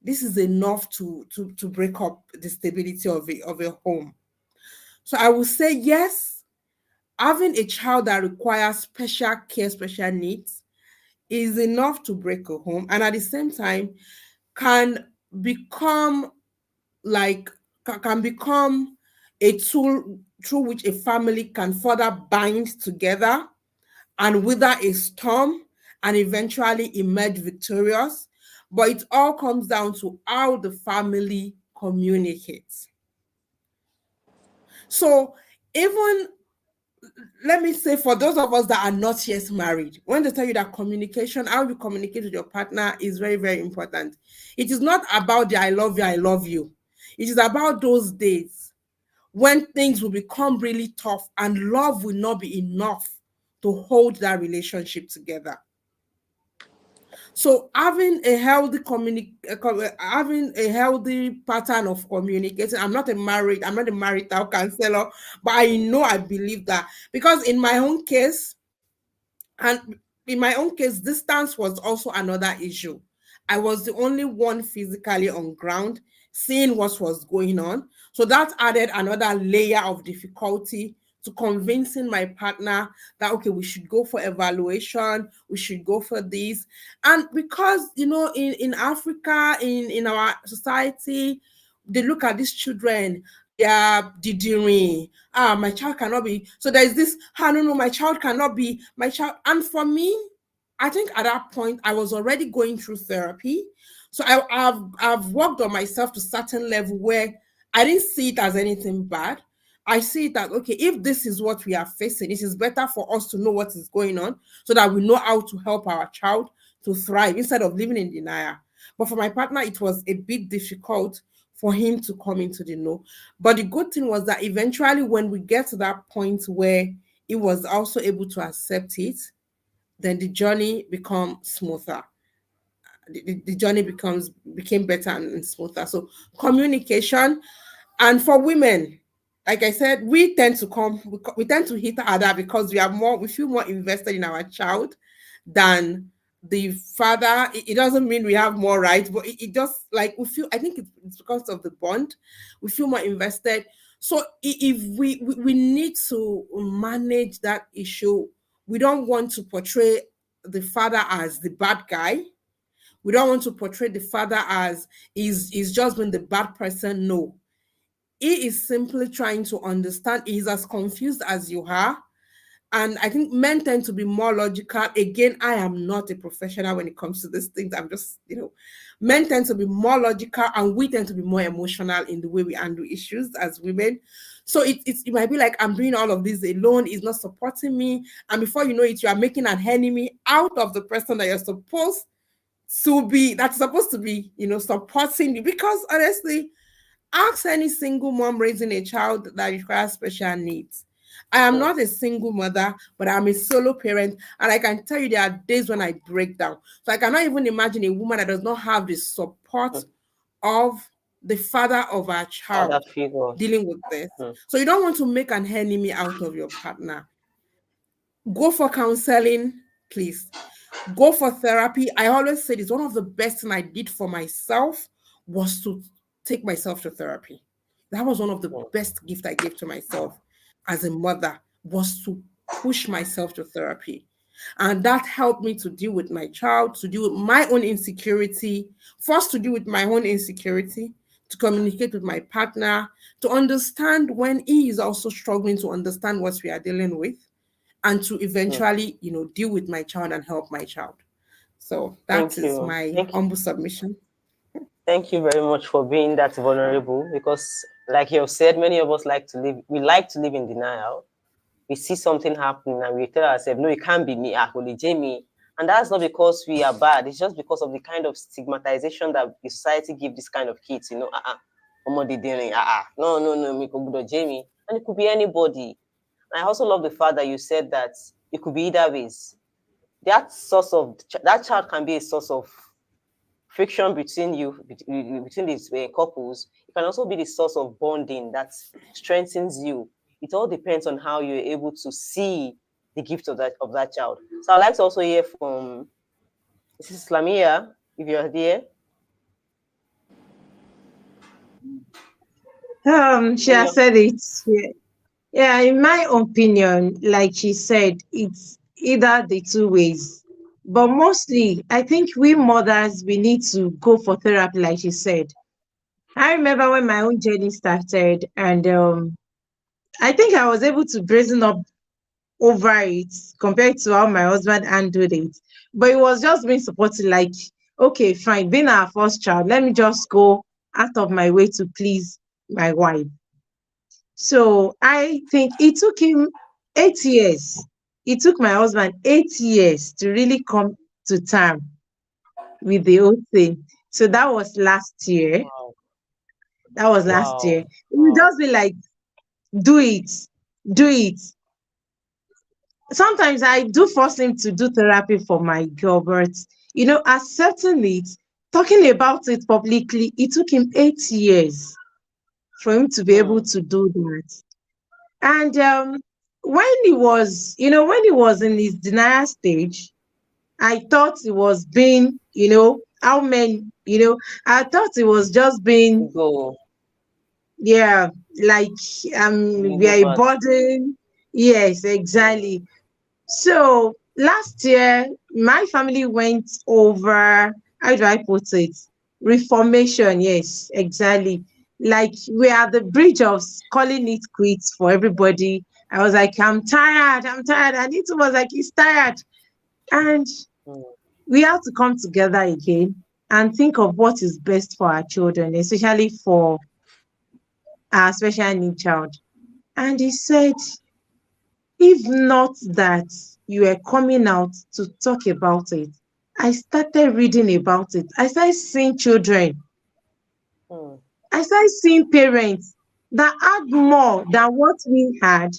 S3: this is enough to break up the stability of a home. So I will say yes, having a child that requires special care, special needs is enough to break a home, and at the same time can become like can become a tool through which a family can further bind together and wither a storm and eventually emerge victorious. But it all comes down to how the family communicates. So even, let me say, for those of us that are not yet married, when they tell you that communication, how you communicate with your partner is very, very important. It is not about the I love you, I love you. It is about those days when things will become really tough and love will not be enough to hold that relationship together. So having a healthy pattern of communicating. I'm not a marital counselor, but I believe that, because and in my own case, distance was also another issue. I was the only one physically on ground seeing what was going on. So that added another layer of difficulty to convincing my partner that, okay, we should go for evaluation, we should go for this. And because, in Africa, in our society, they look at these children, they are didering. My child cannot be. So there's this, no, no, my child cannot be my child. And for me, I think at that point I was already going through therapy. So I've worked on myself to a certain level where I didn't see it as anything bad. I see it as, okay, if this is what we are facing, it is better for us to know what is going on so that we know how to help our child to thrive instead of living in denial. But for my partner, it was a bit difficult for him to come into the know. But the good thing was that eventually, when we get to that point where he was also able to accept it, then the journey becomes smoother. The journey became better and smoother. So communication, and for women, like I said, we tend to hit harder because we feel more invested in our child than the father. It doesn't mean we have more rights, but it just, like, we feel, I think it's because of the bond. We feel more invested. So if we need to manage that issue, we don't want to portray the father as the bad guy. We don't want to portray the father as is just been the bad person. No, he is simply trying to understand. He's as confused as you are. And I think men tend to be more logical. Again, I am not a professional when it comes to these things. I'm just, men tend to be more logical and we tend to be more emotional in the way we handle issues as women. So it might be like, I'm doing all of this alone. He's not supporting me. And before you know it, you are making an enemy out of the person that you're that's supposed to be, supporting you. Because honestly, ask any single mom raising a child that requires special needs. I am
S1: Hmm.
S3: not a single mother, but I'm a solo parent. And I can tell you there are days when I break down. So I cannot even imagine a woman that does not have the support
S1: Hmm.
S3: of the father of our
S1: Other
S3: child
S1: figures.
S3: dealing with this.
S1: Hmm.
S3: So you don't want to make an enemy out of your partner. Go for counseling, please. Go for therapy. I always said it's one of the best thing I did for myself was to take myself to therapy. That was one of the
S1: Hmm.
S3: best gift I gave to myself as a mother, was to push myself to therapy. And that helped me to deal with my child, to deal with my own insecurity, first to deal with my own insecurity, to communicate with my partner, to understand when he is also struggling to understand what we are dealing with, and to
S1: Hmm.
S3: eventually, deal with my child and help my child. So that
S1: Thank
S3: is
S1: you.
S3: my humble submission.
S1: Thank you very much for being that vulnerable, because like you have said, many of us like to live in denial. We see something happening and we tell ourselves, no, it can't be me, only Jamie. And that's not because we are bad. It's just because of the kind of stigmatization that the society give this kind of kids. No, no, no, me could be Jamie. And it could be anybody. And I also love the fact that you said that it could be either ways. That child can be a source of friction between these couples. It can also be the source of bonding that strengthens you. It all depends on how you're able to see the gift of that child. So I'd like to also hear from Mrs. Lamia, if you're there.
S4: She
S1: In
S4: has
S1: your
S4: said it. Yeah. Yeah, in my opinion, like she said, it's either the two ways. But mostly, I think we mothers, we need to go for therapy, like she said. I remember when my own journey started, and I think I was able to brazen up over it compared to how my husband handled it. But it was just being supported, like, okay, fine, being our first child, let me just go out of my way to please my wife. So I think it took him 8 years. It took my husband 8 years to really come to term with the whole thing. So that was last year.
S1: wow,
S4: That was last year.
S1: wow,
S4: It would
S1: wow.
S4: just be like, do it, do it. Sometimes I do force him to do therapy for my girl, but accepting it, talking about it publicly, it took him 8 years for him to be able
S1: Hmm.
S4: to do that. And when he was in his denial stage, I thought it was being, how men, I thought it was just being,
S1: Go,
S4: yeah, like
S1: bring
S4: we are a
S1: over.
S4: burden. Yes,
S1: Hmm.
S4: exactly. So last year, my family went over, how do I put it? Reformation. Yes, exactly. Like we're at the bridge of calling it quits for everybody. I was like, I'm tired. I'm tired. And it was like, he's tired. And
S1: Hmm.
S4: we have to come together again and think of what is best for our children, especially for our special need child. And he said, if not that you were coming out to talk about it, I started reading about it. I started seeing children.
S1: Hmm.
S4: I started seeing parents that had more than what we had.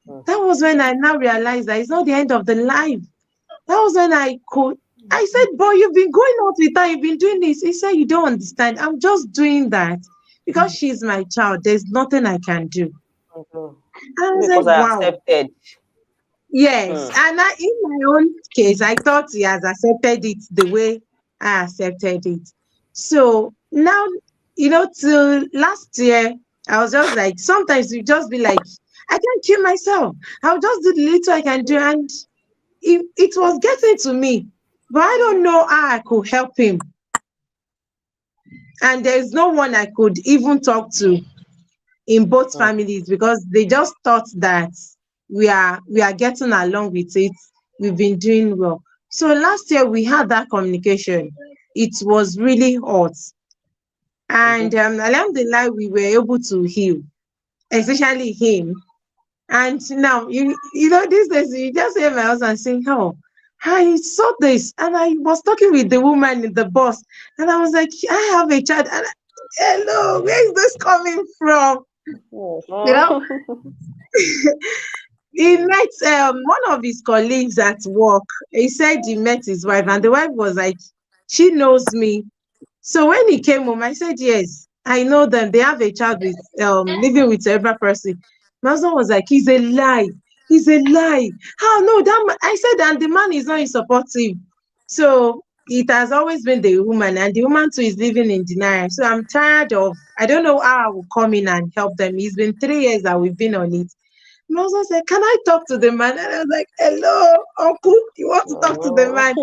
S1: Hmm.
S4: That was when I now realized that it's not the end of the life. That was when I said, boy, you've been going out with her, you've been doing this. He said, you don't understand. I'm just doing that because she's my child. There's nothing I can do.
S1: Mhm.
S4: And I was like,
S1: Because I
S4: wow.
S1: accepted.
S4: Yes,
S1: Hmm.
S4: and in my own case, I thought he has accepted it the way I accepted it. So now, till last year, I was just like, sometimes you just be like, I can't kill myself. I'll just do the little I can do. And it was getting to me, but I don't know how I could help him. And there's no one I could even talk to in both
S1: Hmm.
S4: families because they just thought that we are getting along with it. We've been doing well. So last year we had that communication. It was really hot.
S1: Mhm.
S4: And alhamdulillah, we were able to heal, especially him. And now these days you just hear my husband saying, oh, I saw this and I was talking with the woman in the bus and I was like, I have a child and hello, where is this coming from? You know,
S1: Mhm.
S4: he met one of his colleagues at work. He said he met his wife, and the wife was like, she knows me. So when he came home, I said, yes, I know them. They have a child with living with several person. My husband was like, he's a lie. He's a lie. How no, that man, I said, and the man is not supportive. So it has always been the woman, and the woman too is living in denial. So I'm tired of, I don't know how I will come in and help them. It's been 3 years that we've been on it. My husband said, can I talk to the man? And I was like, hello, uncle, you want to talk to the man?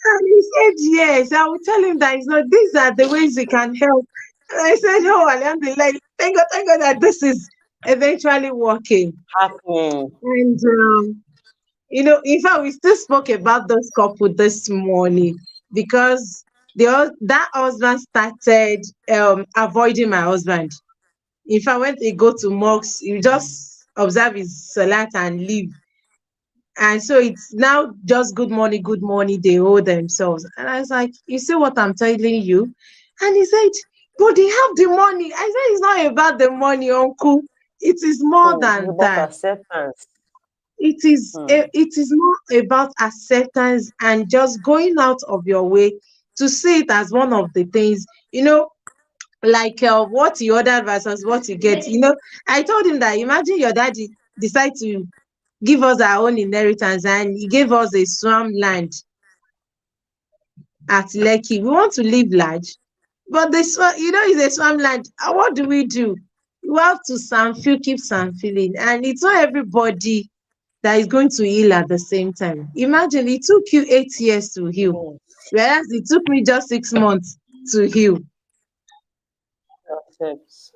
S4: And he said, yes. I will tell him that it's not, these are the ways he can help. And I said, oh, alhamdulillah, thank God that this is eventually working.
S1: Happening.
S4: And, in fact, we still spoke about this couple this morning because that husband started avoiding my husband. In fact, when they go to mosques, you just observe his salat and leave. And so it's now just good morning, they owe themselves. And I was like, you see what I'm telling you? And he said, but they have the money. I said, it's not about the money, uncle. It is more
S1: Hmm. It's
S4: than
S1: about
S4: that.
S1: acceptance. Hmm.
S4: It is more about acceptance and just going out of your way to see it as one of the things, like what you ordered versus what you get. I told him that imagine your daddy decide to give us our own inheritance and he gave us a swamp land at Lekki. We want to live large. But this one, it's a swampland. What do? You have to keep feeling, and it's not everybody that is going to heal at the same time. Imagine it took you 8 years to heal,
S1: Yes.
S4: whereas it took me just 6 months to heal.
S1: Accept.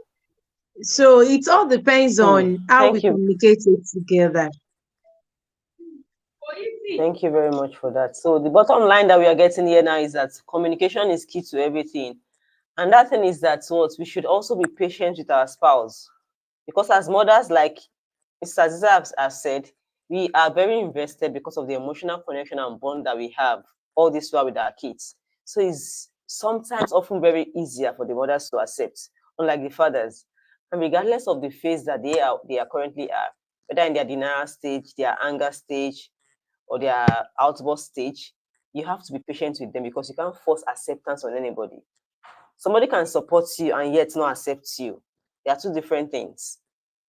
S4: So it all depends
S1: Hmm.
S4: on how we
S1: Thank you.
S4: communicate it together.
S1: Thank you very much for that. So the bottom line that we are getting here now is that communication is key to everything. And that thing is that what we should also be patient with our spouse. Because as mothers, like Mr. Aziza has said, we are very invested because of the emotional connection and bond that we have all this while with our kids. So it's sometimes often very easier for the mothers to accept, unlike the fathers. And regardless of the phase that they are currently at, whether in their denial stage, their anger stage, or their outburst stage, you have to be patient with them because you can't force acceptance on anybody. Somebody can support you and yet not accept you. They are two different things.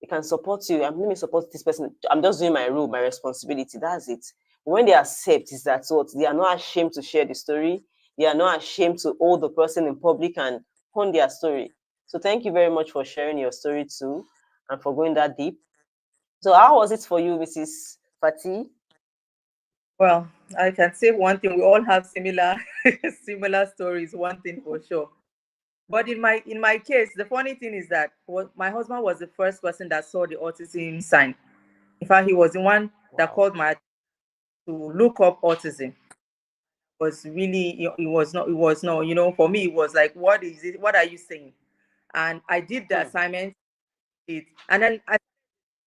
S1: They can support you. Let me support this person. I'm just doing my role, my responsibility. That's it. When they accept, is that what they are not ashamed to share the story. They are not ashamed to hold the person in public and hone their story. So thank you very much for sharing your story too, and for going that deep. So how was it for you, Mrs. Fati?
S2: Well, I can say one thing: we all have similar similar stories. One thing for sure. But in my case, the funny thing is that my husband was the first person that saw the autism sign. In fact, he was the one that
S1: Wow.
S2: called my to look up autism. Was really it was not, for me it was like, what is it, what are you saying? And I did the
S1: Hmm.
S2: assignment, and then I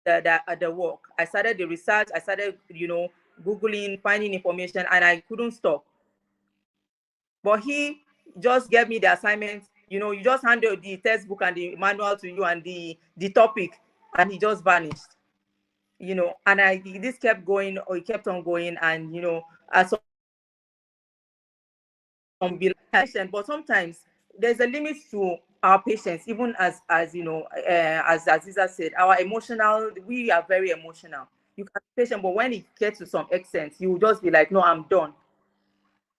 S2: the work. I started the research. I started, googling, finding information, and I couldn't stop. But he just gave me the assignment. You just handle the textbook and the manual to you and the topic, and he just vanished. And this kept going, or it kept on going, and at some be patient, but sometimes there's a limit to our patience, even as Aziza said, we are very emotional. You can be patient, but when it gets to some extent, you will just be like, no, I'm done.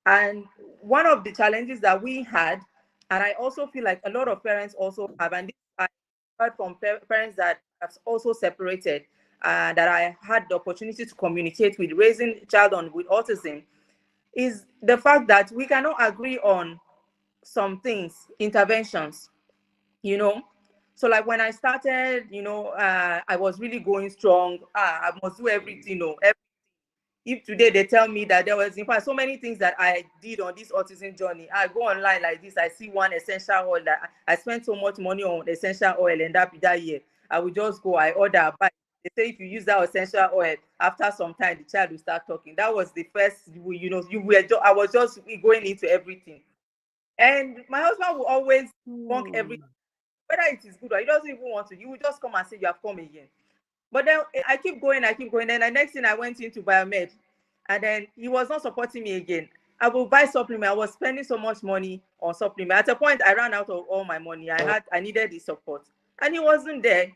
S2: And one of the challenges that we had, and I also feel like a lot of parents also have, and this I heard from parents that have also separated, that I had the opportunity to communicate with, raising a child with autism, is the fact that we cannot agree on some things, interventions, you know. So like when I started, I was really going strong. I must do everything, if today they tell me that there was, in fact, so many things that I did on this autism journey, I go online like this, I see one essential oil that I spent so much money on essential oil, and that year I will just go, I order, buy. They say if you use that essential oil, after some time the child will start talking. That was the first, I was just going into everything. And my husband will always bunk everything,
S1: Hmm.
S2: whether it is good or he doesn't even want to. He will just come and say, you have come again. But then I keep going, I keep going. Then the next thing I went into biomed, and then he was not supporting me again. I will buy supplement. I was spending so much money on supplement. At a point, I ran out of all my money. I needed the support, and he wasn't there.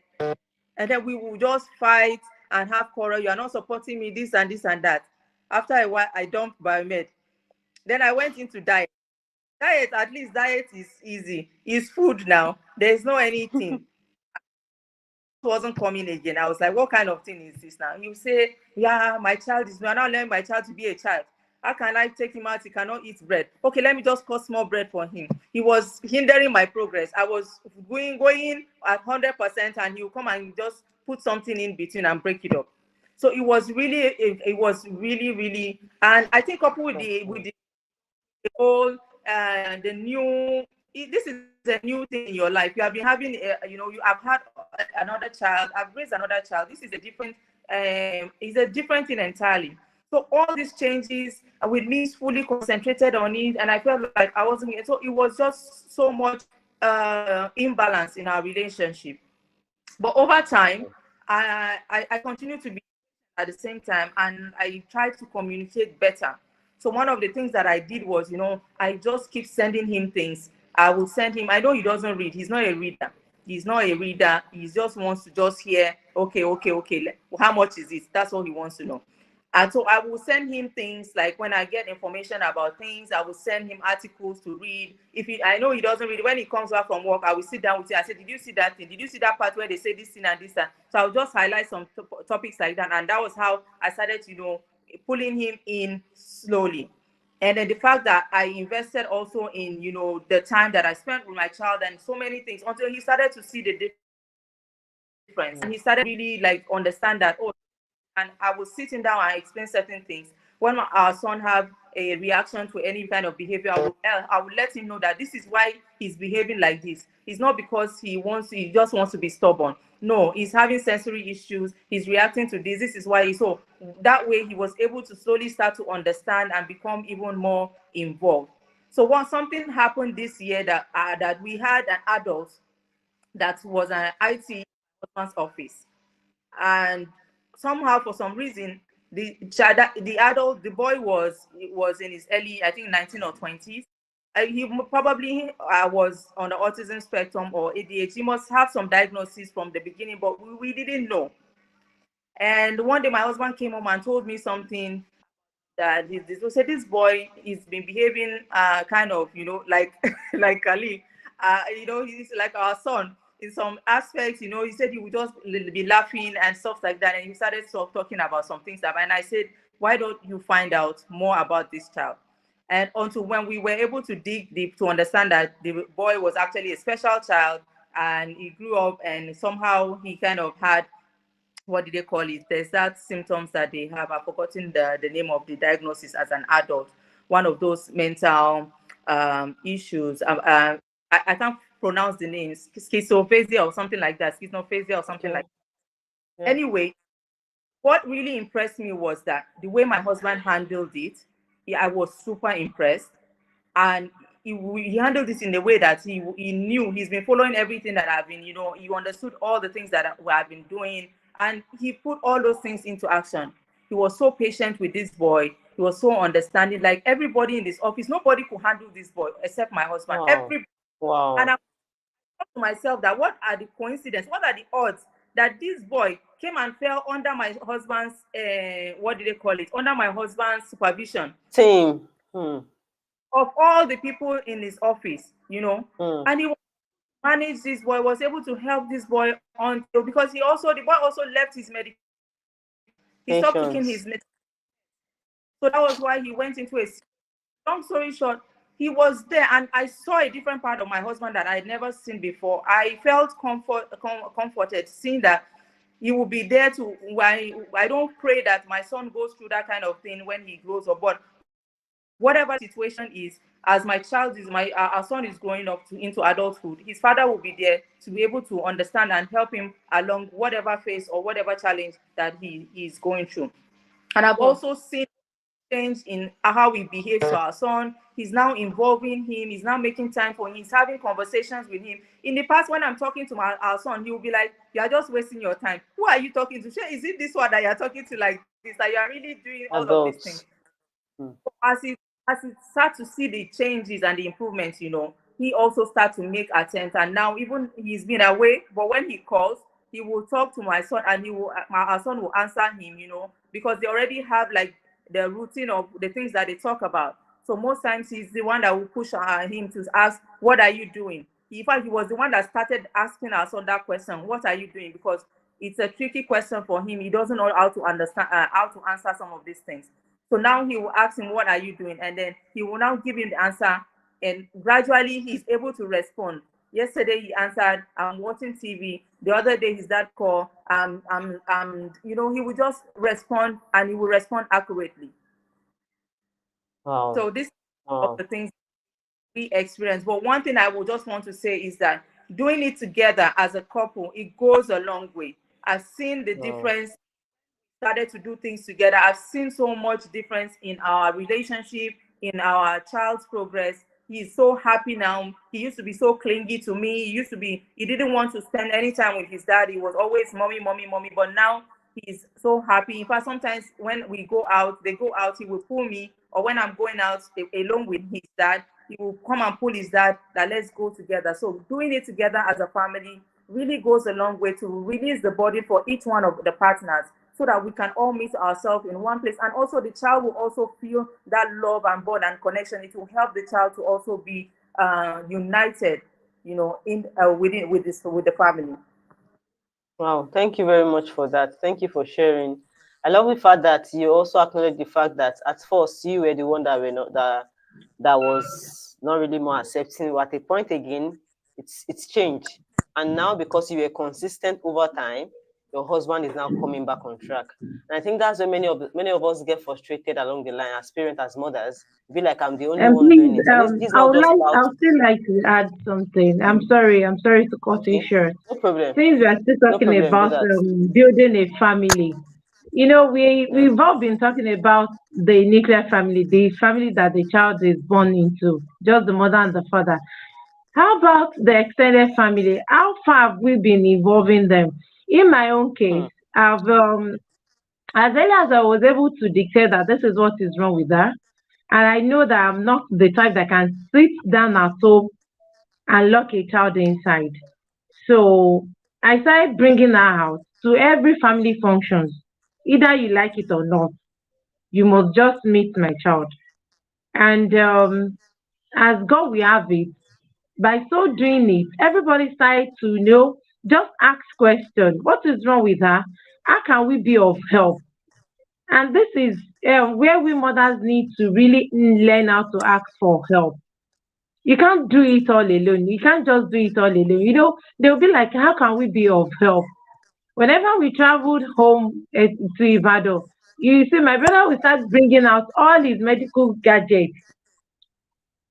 S2: And then we would just fight and have quarrel. You are not supporting me, this and this and that. After a while, I dumped biomed. Then I went into diet. At least diet is easy. It's food now. There's no anything. Wasn't coming again. I was like, what kind of thing is this now? You say, yeah, my child is not letting my child to be a child. How can I take him out? He cannot eat bread. Okay, let me just cut small bread for him. He was hindering my progress. I was going at 100%, and he'll come and just put something in between and break it up. So it was really, really, and I think coupled the whole the new, this is a new thing in your life. You have been having you have had another child, I've raised another child. This is a different thing entirely. So all these changes, with me fully concentrated on it, and I felt like I wasn't, so it was just so much imbalance in our relationship. But over time, I continue to be at the same time, and I try to communicate better. So one of the things that I did was, I just keep sending him things. I will send him. I know he doesn't read. He's not a reader. He's not a reader. He just wants to just hear, okay, okay, okay. How much is it? That's all he wants to know. And so I will send him things like when I get information about things, I will send him articles to read. I know he doesn't read, when he comes back from work, I will sit down with him. I say, did you see that thing? Did you see that part where they say this thing and this? And so I'll just highlight some topics like that. And that was how I started, pulling him in slowly. And then the fact that I invested also in, the time that I spent with my child and so many things until he started to see the difference. And he started really like understand that, oh, and I will sit him down and explain certain things. When our son have a reaction to any kind of behavior, I will let him know that this is why he's behaving like this. It's not because he just wants to be stubborn. No, he's having sensory issues. He's reacting to this. This is why so that way he was able to slowly start to understand and become even more involved. So once something happened this year that we had an adult that was an IT office, and somehow for some reason the boy was in his early, I think 19 or 20s. He probably was on the autism spectrum or ADHD. He must have some diagnosis from the beginning, but we didn't know. And one day my husband came home and told me something that this boy has been behaving kind of, like like Ali, he's like our son in some aspects. He said he would just be laughing and stuff like that, and he started talking about some things and I said, why don't you find out more about this child? And until when we were able to dig deep to understand that the boy was actually a special child, and he grew up and somehow he kind of had, what did they call it? There's that symptoms that they have. I've forgotten the name of the diagnosis as an adult. One of those mental issues. I can't pronounce the name. Schizophasia or something like that. Schizophasia or something like that. Yeah. Anyway, what really impressed me was that the way my husband handled it, I was super impressed. And he handled this in a way that he knew he's been following everything that I've been, he understood all the things that I've been doing, and he put all those things into action. He was so patient with this boy. He was so understanding. Like everybody in this office, nobody could handle this boy except my husband.
S1: Wow.
S2: And I thought to myself that what are the coincidences? What are the odds that this boy came and fell under my husband's, what do they call it? Under my husband's supervision.
S1: Team.
S2: Of all the people in his office, and he managed this boy, was able to help this boy until, because the boy also left his medication. He stopped taking his medication. So that was why he went into long story short, he was there, and I saw a different part of my husband that I had never seen before. I felt comforted seeing that he will be there to, I don't pray that my son goes through that kind of thing when he grows up, but whatever situation is, as my child is, our son is growing up into adulthood, his father will be there to be able to understand and help him along whatever phase or whatever challenge that he is going through. And I've also seen change in how we behave to our son. He's now involving him. He's now making time for him. He's having conversations with him. In the past, when I'm talking to our son, he will be like, "You are just wasting your time. Who are you talking to? Is it this one that you're talking to like this? That you are really doing all of these things?" As he starts to see the changes and the improvements, he also starts to make attempts. And now even he's been away, but when he calls, he will talk to my son, and our son will answer him, because they already have like the routine of the things that they talk about. So most times he's the one that will push him to ask, "What are you doing?" In fact, he was the one that started asking our son that question, "What are you doing?" Because it's a tricky question for him. He doesn't know how to understand, how to answer some of these things. So now he will ask him, "What are you doing?" And then he will now give him the answer, and gradually he's able to respond. Yesterday he answered, "I'm watching TV." The other day his dad called, he will just respond, and he will respond accurately.
S1: Wow.
S2: So this is of the things we experience. But one thing I would just want to say is that doing it together as a couple, it goes a long way. I've seen the difference. Started to do things together. I've seen so much difference in our relationship, in our child's progress. He's so happy now. He used to be so clingy to me. He didn't want to spend any time with his dad. He was always mommy, mommy, mommy. But now he's so happy. In fact, sometimes when we go out, they go out, he will pull me. Or when I'm going out alone with his dad, he will come and pull his dad, that let's go together. So doing it together as a family really goes a long way to release the burden for each one of the partners. so that we can all meet ourselves in one place. And also the child will also feel that love and bond and connection. It will help the child to also be united, in with the family.
S1: Wow, thank you very much for that. Thank you for sharing. I love the fact that you also acknowledge the fact that at first you were the one that were not that was not really more accepting. But at a point again, it's changed, and now because you were consistent over time, your husband is now coming back on track. And I think that's where many of us get frustrated along the line as parents, as mothers. Be like I'm the only
S4: And
S1: one
S4: please,
S1: doing it, and this not just
S4: I
S1: about
S4: would still like to add something. I'm sorry to cut you
S1: okay,
S4: short.
S1: no problem,
S4: Since we are still
S1: no
S4: talking
S1: problem. Do
S4: about
S1: that.
S4: building a family,
S1: Yeah.
S4: we've all been talking about the nuclear family, the family that the child is born into, just the mother and the father. How about the extended family? How far have we been involving them? In my own
S1: Hmm.
S4: case, I've as early as I was able to dictate that this is what is wrong with her, and I know that I'm not the type that can sit down at home and lock a child inside. So I started bringing her out to every family functions. Either you like it or not, you must just meet my child. And as God will have it, by so doing it, everybody started to just ask questions. What is wrong with her? How can we be of help? And this is where we mothers need to really learn how to ask for help. You can't do it all alone. You can't just do it all alone. They'll be like, how can we be of help? Whenever we traveled home to Ibadan, you see, my brother will start bringing out all his medical gadgets,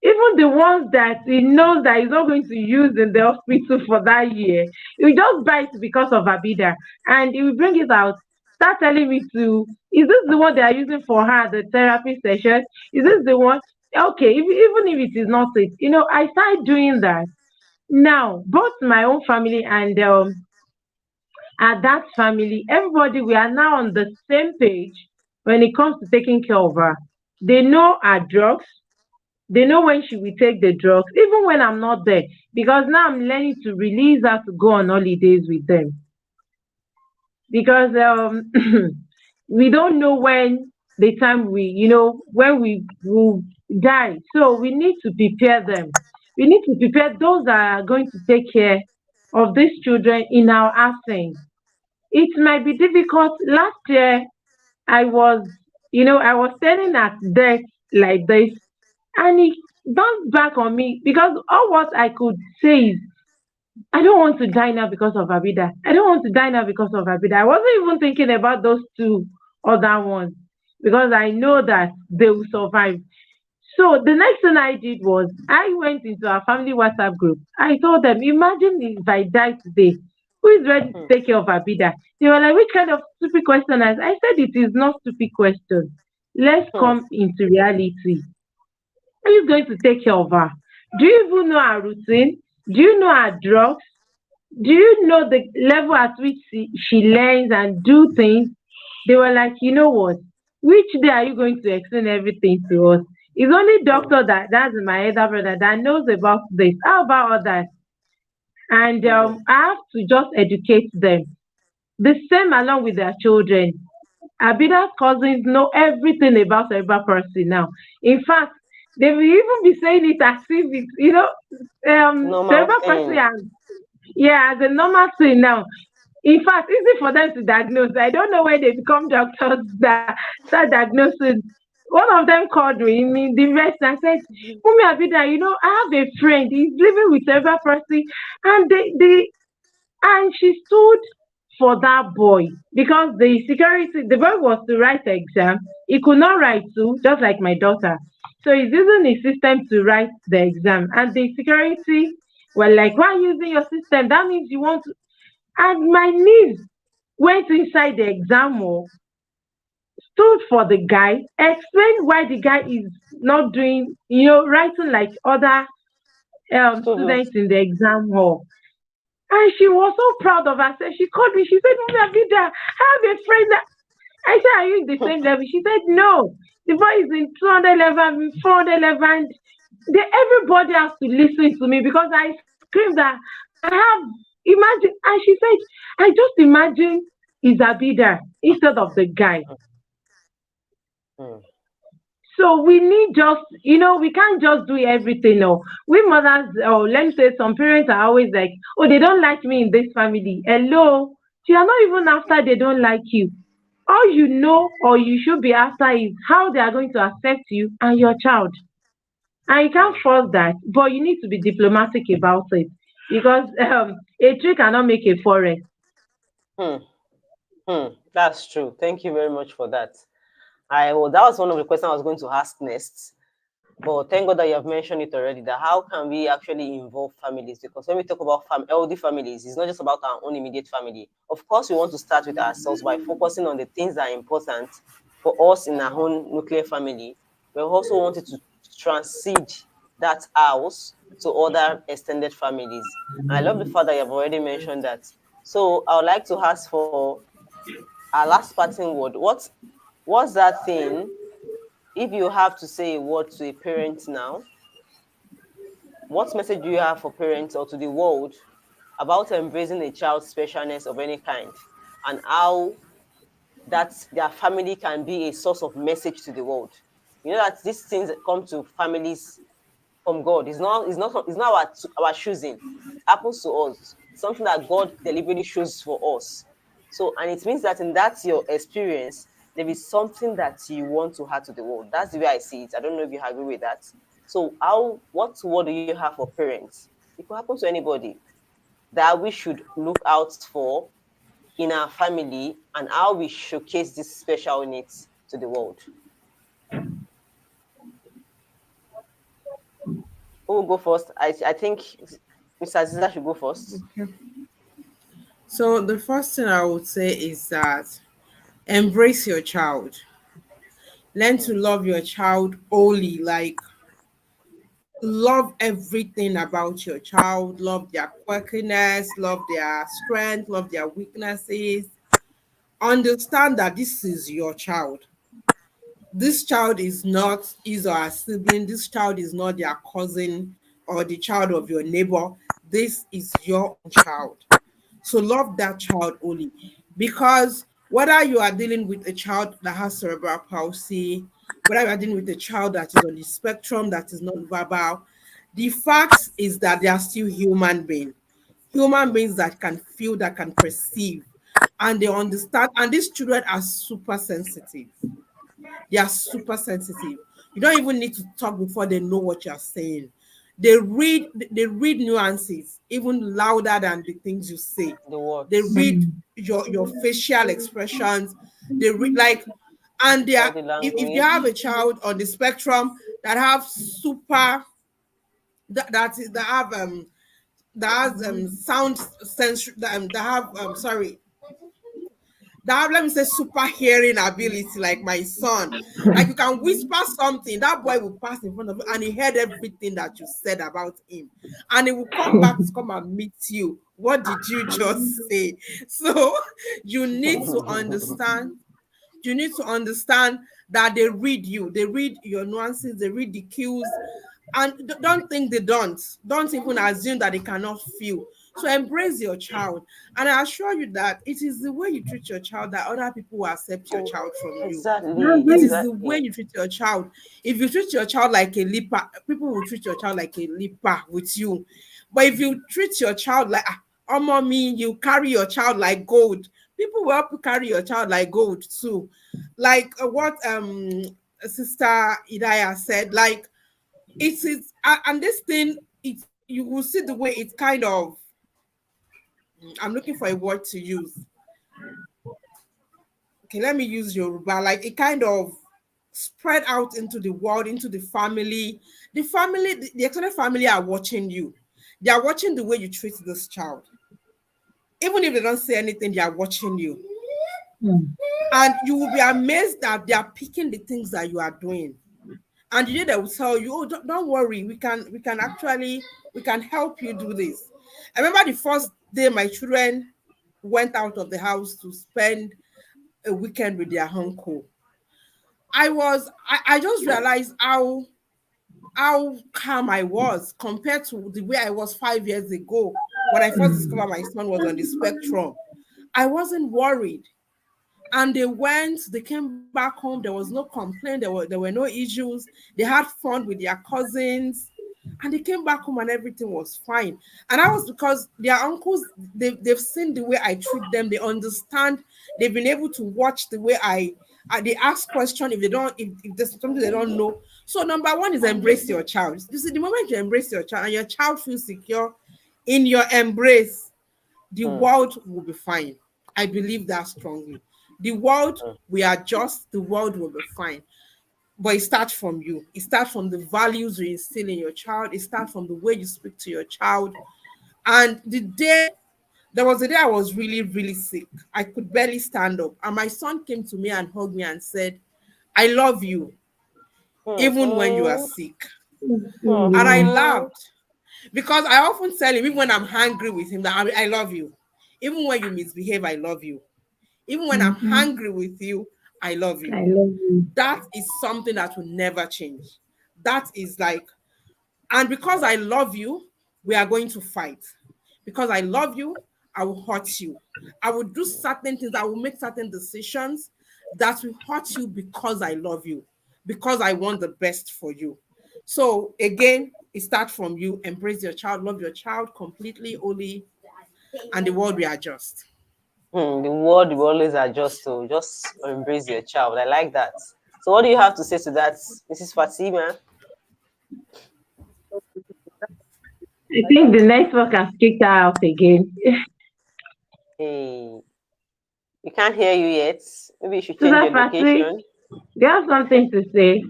S4: even the ones that he knows that he's not going to use in the hospital for that year. He will just buy it because of Abida, and he will bring it out, start telling me to, is this the one they are using for her at the therapy session? Is this the one? Okay, even if it is not it, I started doing that. Now, both my own family and at that family, everybody, we are now on the same page when it comes to taking care of her. They know her drugs, they know when she will take the drugs, even when I'm not there, because now I'm learning to release her to go on holidays with them. Because we don't know when the time when we will die. So we need to prepare them. We need to prepare those that are going to take care of these children in our absence. It might be difficult. Last year, I was staring at death like this, and it bounced back on me because all what I could say is, I don't want to die now because of Abida. I don't want to die now because of Abida. I wasn't even thinking about those two other ones because I know that they will survive. So the next thing I did was I went into our family WhatsApp group. I told them, imagine if I die today, who is ready to
S1: Hmm.
S4: take care of Abida? They were like, which kind of stupid question? I said, it is not stupid question. Let's
S1: Hmm.
S4: come into reality. Are you going to take care of her? Do you even know her routine? Do you know her drugs? Do you know the level at which she learns and do things? They were like, you know what? Which day are you going to explain everything to us? It's only
S1: Hmm.
S4: doctor that's my elder brother that knows about this. How about others? And
S1: Hmm.
S4: I have to just educate them. The same along with their children. Abida's cousins know everything about cerebral palsy now. In fact, they will even be saying it as if it's,
S1: Normal
S4: cerebral palsy,
S1: thing.
S4: and yeah, as a normal thing now. In fact, easy for them to diagnose. I don't know when they become doctors that start diagnosing. One of them called me, the rest, and said, Mummy Abida, I have a friend, he's living with cerebral palsy, and she stood for that boy because the boy was to write the exam. He could not write too, just like my daughter. So he's using his system to write the exam. And the security were like, why are you using your system? That means you want to. And my niece went inside the exam hall, stood for the guy, explained why the guy is not doing, writing like other
S1: Students.
S4: students in the exam hall. And she was so proud of herself. She called me. She said, Mama Vida, I have a friend that I said, are you in the same level? She said, no. The boy is in 200 level, I'm in 400 level. And everybody has to listen to me because I screamed that I have, imagine. And she said, I just imagine is Abida instead of the guy.
S1: Mm,
S4: So we need just, we can't just do everything. No, we mothers, or let me say, some parents are always like, oh, they don't like me in this family. Hello, you are not even after they don't like you. All you know or you should be after is how they are going to accept you and your child. And you can't
S1: mm,
S4: force that, but you need to be diplomatic about it because a tree cannot make a forest.
S1: mm, That's true. Thank you very much for that. That was one of the questions I was going to ask next. But thank God that you have mentioned it already. That how can we actually involve families? Because when we talk about healthy families, it's not just about our own immediate family. Of course, we want to start with ourselves by focusing on the things that are important for us in our own nuclear family. We also wanted to transcend that house to other extended families. And I love the fact that you have already mentioned that. So I would like to ask for our last parting word. What's that thing? If you have to say a word to a parent now, what message do you have for parents or to the world about embracing a child's specialness of any kind and how that their family can be a source of message to the world? You know that these things come to families from God. It's not our choosing. It happens to us. It's something that God deliberately chooses for us. So, and it means that in that your experience, there is something that you want to add to the world. That's the way I see it. I don't know if you agree with that. So, what word do you have for parents? It could happen to anybody that we should look out for in our family and how we showcase these special needs to the world. Who will go first? I think Mr. Aziza should go first.
S3: Okay. So the first thing I would say is that embrace your child. Learn
S1: Hmm.
S3: to love your child wholly, like love everything about your child, love their quirkiness, love their strength, love their weaknesses. Understand that this is your child. This child is not his or her sibling. This child is not their cousin or the child of your neighbor. This is your own child. So love that child only. Because whether you are dealing with a child that has cerebral palsy, whether you are dealing with a child that is on the spectrum that is not verbal, the fact is that they are still human beings that can feel, that can perceive, and they understand. And these children are super sensitive. They are super sensitive. You don't even need to talk before they know what you're saying. They read nuances even louder than the things you say.
S1: The
S3: They
S1: words,
S3: read
S4: Mm.
S3: your facial expressions. They read like, and they are,
S1: body
S3: if you have a
S1: language.
S3: child on the spectrum that have super that have that has sound sensory that have sorry that have, let me say, super hearing ability, like my son. Like you can whisper something, that boy will pass in front of you and he heard everything that you said about him. And he will come back to come and meet you. What did you just say? So you need to understand you need to understand that they read you, they read your nuances, they read the cues, and don't think they don't even assume that they cannot feel. So embrace your child, and I assure you that it is the way you treat your child that other people will accept your
S1: Oh,
S3: child from you.
S1: exactly,
S3: It
S4: Mhm.
S3: is the way
S1: exactly.
S3: you treat your child. If you treat your child like a leper, people will treat your child like a leper with you. But if you treat your child like, oh mommy, you carry your child like gold, people will help you carry your child like gold too. Like what Sister Idaya said, like it is, and this thing, it, you will see the way it kind of, I'm looking for a word to use. Okay, let me use Yoruba. Like it kind of spread out into the world, into the family. The family, the extended family are watching you. They are watching the way you treat this child. Even if they don't say anything, they are watching you.
S4: Mm.
S3: And you will be amazed that they are picking the things that you are doing. And the day they will tell you, oh, don't worry, we can help you do this. I remember the first day my children went out of the house to spend a weekend with their uncle. I just realized how calm I was compared to the way I was 5 years ago when I first discovered my son was on the spectrum. I wasn't worried. And they came back home. There was no complaint. There were no issues. They had fun with their cousins, and they came back home and everything was fine. And that was because their uncles, they've seen the way I treat them. They understand. They've been able to watch the way they ask questions if there's something they don't know. So number one is embrace your child. You see, the moment you embrace your child and your child feels secure in your embrace, the world will be fine. I believe that strongly. The world we adjust, the world will be fine. But it starts from you. It starts from the values you instill in your child. It starts from the way you speak to your child. And there was a day I was really, really sick. I could barely stand up. And my son came to me and hugged me and said, I love you, even when you are
S1: Mm-hmm.
S3: sick. And I
S1: Mm-hmm.
S3: laughed because I often tell him, even when I'm angry with him, that I love you. Even when you misbehave, I love you. Even when I'm
S4: Mm-hmm.
S3: angry with you, I love you.
S4: I love you.
S3: That is something that will never change. That is like, and because I love you, we are going to fight. Because I love you, I will hurt you. I will do certain things, I will make certain decisions that will hurt you because I love you, because I want the best for you. So again, it starts from you. Embrace your child, love your child completely, only, and the world will adjust.
S1: The world will always adjust to just embrace your child. I like that. So, what do you have to say to that, Mrs. Fatima?
S4: I think the network has kicked her out again.
S1: Hey, we can't hear you yet. Maybe you should change
S4: Susan
S1: your
S4: Fatih,
S1: location.
S4: do you have something to say?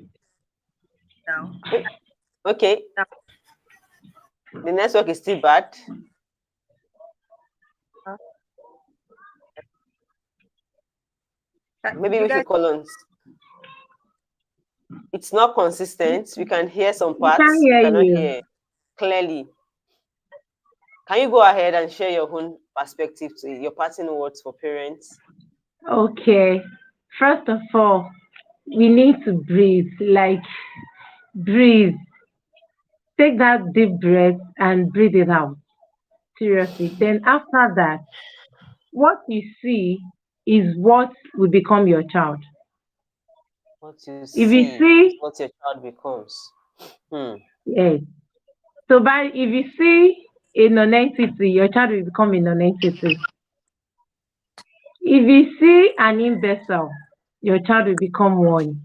S2: Now,
S1: Okay,
S2: now,
S1: the network is still bad.
S2: uh,
S1: Maybe
S2: you
S1: we should
S2: guys,
S1: call on. It's not consistent. We can hear some
S4: We can't
S1: parts. We
S4: hear
S1: cannot
S4: you.
S1: hear clearly. Can you go ahead and share your own perspective to your parting words for parents?
S4: Okay. First of all, we need to breathe. Like, breathe. Take that deep breath and breathe it out. Seriously. Then after that, what you see is what will become your child.
S1: What you
S4: If you
S1: see is
S4: see,
S1: what your child becomes. Hmm.
S4: yes. So by if you see a non-entity, your child will become a non-entity. If you see an imbecile, your child will become one.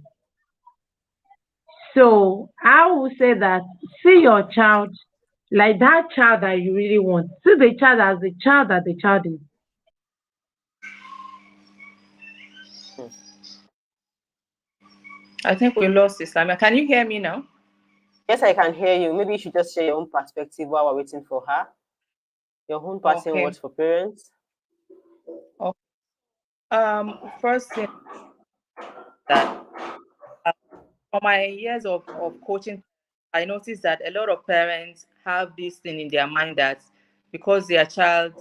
S4: So I will say that see your child like that child that you really want. See the child as the child that the child is.
S1: Hmm.
S2: I think we lost Islamia. Can you hear me now?
S1: Yes, I can hear you. Maybe you should just share your own perspective while we're waiting for her. Your own parting
S2: Okay.
S1: words for parents.
S2: Okay. First thing that uh, for my years of coaching, I noticed that a lot of parents have this thing in their mind that because their child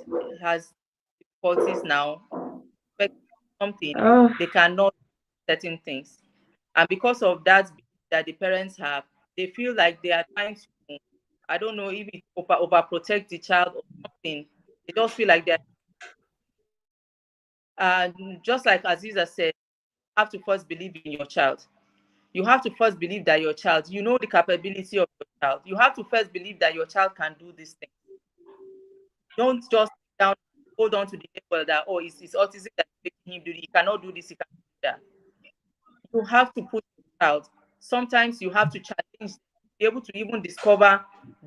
S2: has difficulties now, expect something,
S4: Oh,
S2: they cannot do certain things. And because of that belief that the parents have, they feel like they are trying to, I don't know if it overprotect the child or something. They just feel like they're, just like Aziza said, you have to first believe in your child. You have to first believe that your child, you know the capability of your child. You have to first believe that your child can do this thing. Don't just sit down, hold on to the label that, oh, it's autism that's making him do this. He cannot do this, he cannot do that. You have to put your child. Sometimes you have to challenge them, be able to even discover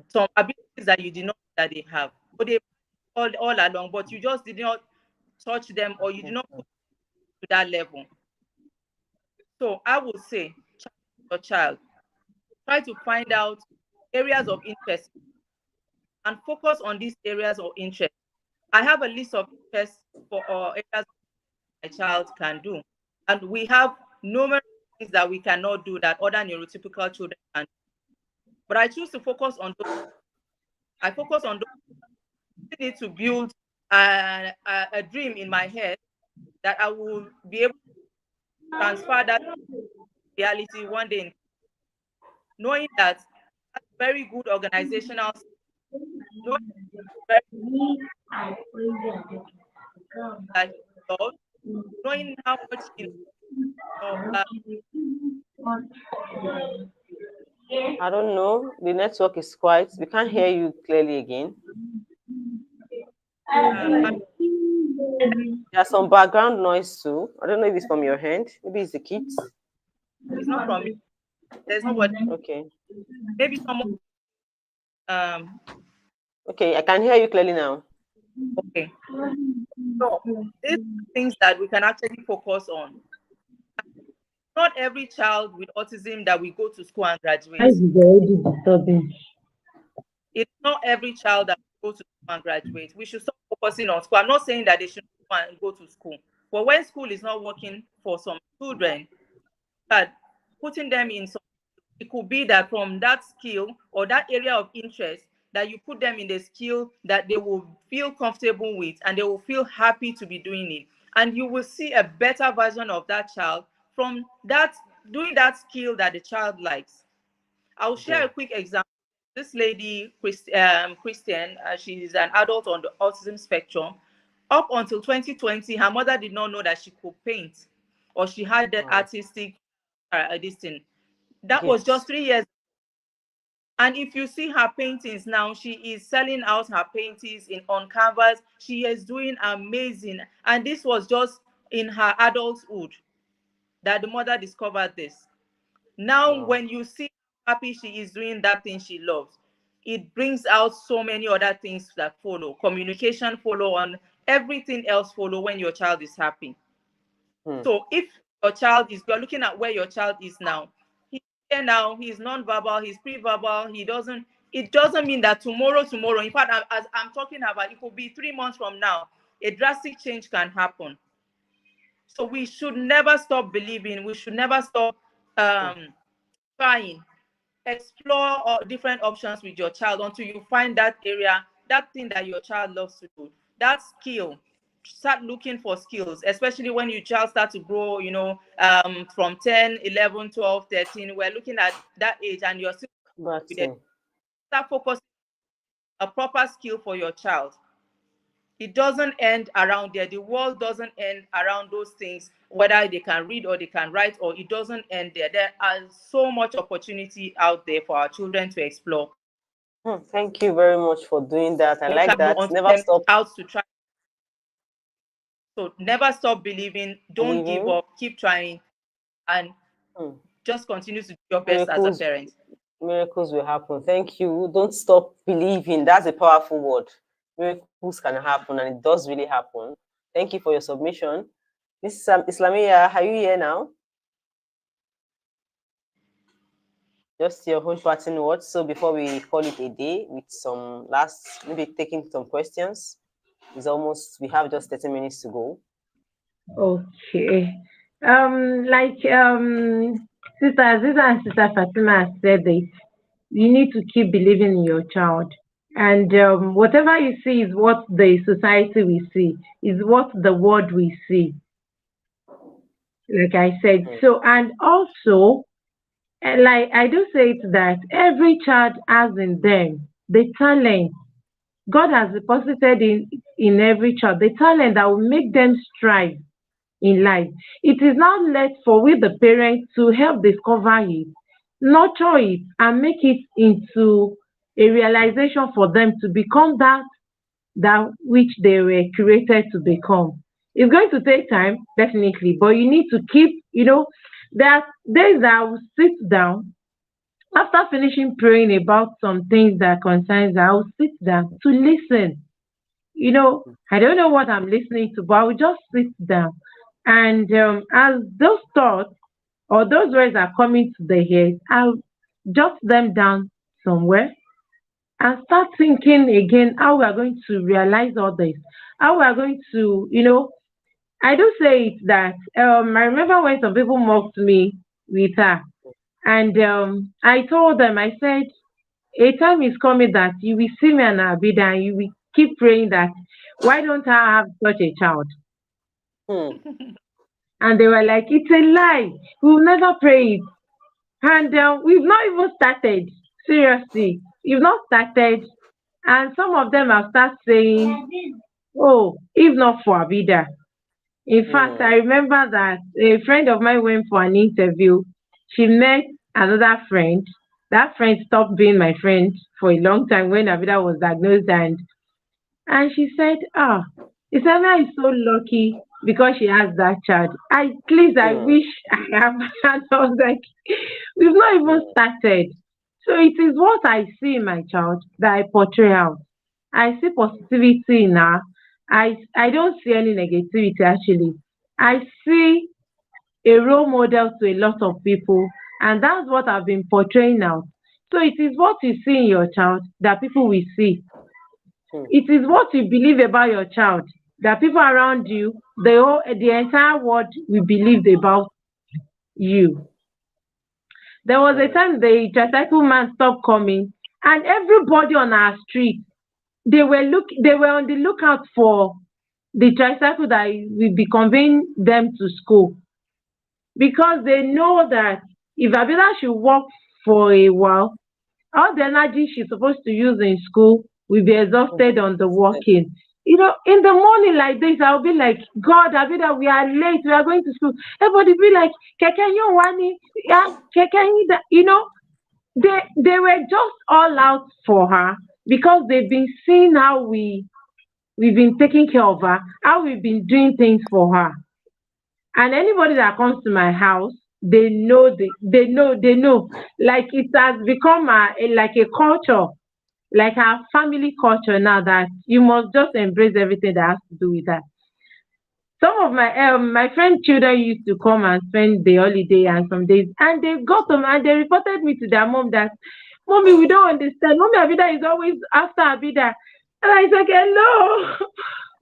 S2: some abilities that you did not know that they have. But they all along, but you just did not touch them or you did not put to that level. So I would say, challenge your child. Try to find out areas of interest and focus on these areas of interest. I have a list of interests for areas my child can do. And we have numerous things that we cannot do that other neurotypical children can do. But I choose to focus on those. I focus on those. I need to build a dream in my head that I will be able to transfer that reality one day, knowing that very good organizational, knowing very that she loves, knowing how much know,
S1: I don't know. The network is quiet. We can't hear you clearly again.
S2: uh,
S1: There's some background noise too. I don't know if it's from your hand. Maybe it's the kids.
S2: it's not from me. There's nobody.
S1: Okay.
S2: Maybe someone. Um,
S1: Okay, I can hear you clearly now.
S2: okay. So these are things that we can actually focus on. Not every child with autism that we go to school and graduate.
S4: Guys is already disturbing.
S2: It's not every child that go to school and graduate. We should stop focusing on school. I'm not saying that they should go to school, but when school is not working for some children, that putting them in some, it could be that from that skill or that area of interest that you put them in the skill that they will feel comfortable with and they will feel happy to be doing it. And you will see a better version of that child from that doing that skill that the child likes. I'll share a quick example. This lady, Christian, she's an adult on the autism spectrum. Up until 2020, her mother did not know that she could paint or she had that
S1: Wow.
S2: artistic this thing. That was just
S1: Yes.
S2: 3 years. And if you see her paintings now, she is selling out her paintings on canvas. She is doing amazing. And this was just in her adulthood that the mother discovered this. Now,
S1: Wow.
S2: when you see how happy she is doing that thing she loves, it brings out so many other things that follow. Communication follow on, everything else follow when your child is happy.
S1: Hmm.
S2: So if your child is, you're looking at where your child is now. He's here now, he's non-verbal, he's pre-verbal, it doesn't mean that tomorrow, in fact, as I'm talking about, it could be 3 months from now, a drastic change can happen. So we should never stop believing, we should never stop
S1: Hmm.
S2: trying. Explore different options with your child until you find that area, that thing that your child loves to do, that skill. Start looking for skills, especially when your child starts to grow, from 10, 11, 12, 13. We're looking at that age and you're still
S1: But
S2: with it. Start focusing on a proper skill for your child. It doesn't end around there. The world doesn't end around those things, whether they can read or they can write, or it doesn't end there. There are so much opportunity out there for our children to explore.
S1: thank you very much for doing that. I
S2: We
S1: like
S2: can go
S1: that.
S2: on to
S1: Never
S2: them
S1: stop
S2: out to try. So never stop believing, don't give
S1: believing.
S2: up, keep trying, and
S1: Hmm.
S2: just continue to do your best as a
S1: Miracles,
S2: parent.
S1: miracles will happen. Thank you. Don't stop believing. That's a powerful word. Miracles can happen, and it does really happen. Thank you for your submission. This is Islamia. Are you here now? Just your whole parting words. So before we call it a day with some last, maybe taking some questions. It's almost, we have just 30 minutes to go.
S4: Okay. Like Sister Aziza and Sister Fatima has said it, you need to keep believing in your child. And whatever you see is what the society will see, is what the world will see, like I said.
S1: Hmm.
S4: So, and also, like I do say it that every child has in them the talent God has deposited in every child, the talent that will make them strive in life. It is now left for we the parents to help discover it, nurture it, and make it into a realization for them to become that which they were created to become. It's going to take time, definitely, but you need to keep, there are days that I will sit down after finishing praying about some things that concerns, I will sit down to listen. I don't know what I'm listening to, but I will just sit down. And as those thoughts or those words are coming to the head, I'll jot them down somewhere and start thinking again how we are going to realize all this. How we are going to, I do say it that I remember when some people mocked me with her. And I told them, I said, a time is coming that you will see me and Abida and you will keep praying that, why don't I have such a child?
S1: Hmm.
S4: And they were like, it's a lie. We'll never pray it. And we've not even started. Seriously, we've not started. And some of them have started saying, oh, if not for Abida. In fact,
S1: Hmm.
S4: I remember that a friend of mine went for an interview. She met another friend. That friend stopped being my friend for a long time when Avida was diagnosed, and she said, "Ah, Isabella is so lucky because she has that child. I
S1: Hmm.
S4: wish I have." And I was like, "We've not even
S1: Hmm.
S4: started." So it is what I see in my child that I portray out. I see positivity in her. I don't see any negativity actually. I see a role model to a lot of people, and that's what I've been portraying out. So it is what you see in your child that people will see.
S1: Hmm.
S4: It is what you believe about your child that people around you, the entire world will believe about you. There was a
S1: Hmm.
S4: time the tricycle man stopped coming, and everybody on our street, they were on the lookout for the tricycle that will be conveying them to school, because they know that if Abiola should work for a while, all the energy she's supposed to use in school will be exhausted on the walking. You know, in the morning like this, I'll be like, God, Abida, we are late, we are going to school. Everybody be like, Keke you wani, yeah, Keke you you know, they were just all out for her because they've been seeing how we've been taking care of her, how we've been doing things for her. And anybody that comes to my house, they know, like it has become like a culture, like our family culture now, that you must just embrace everything that has to do with that. Some of my friend children used to come and spend the holiday and some days, and they got them and they reported me to their mom that, "Mommy, we don't understand. Mommy Abida is always after Abida." And I said, "Hello."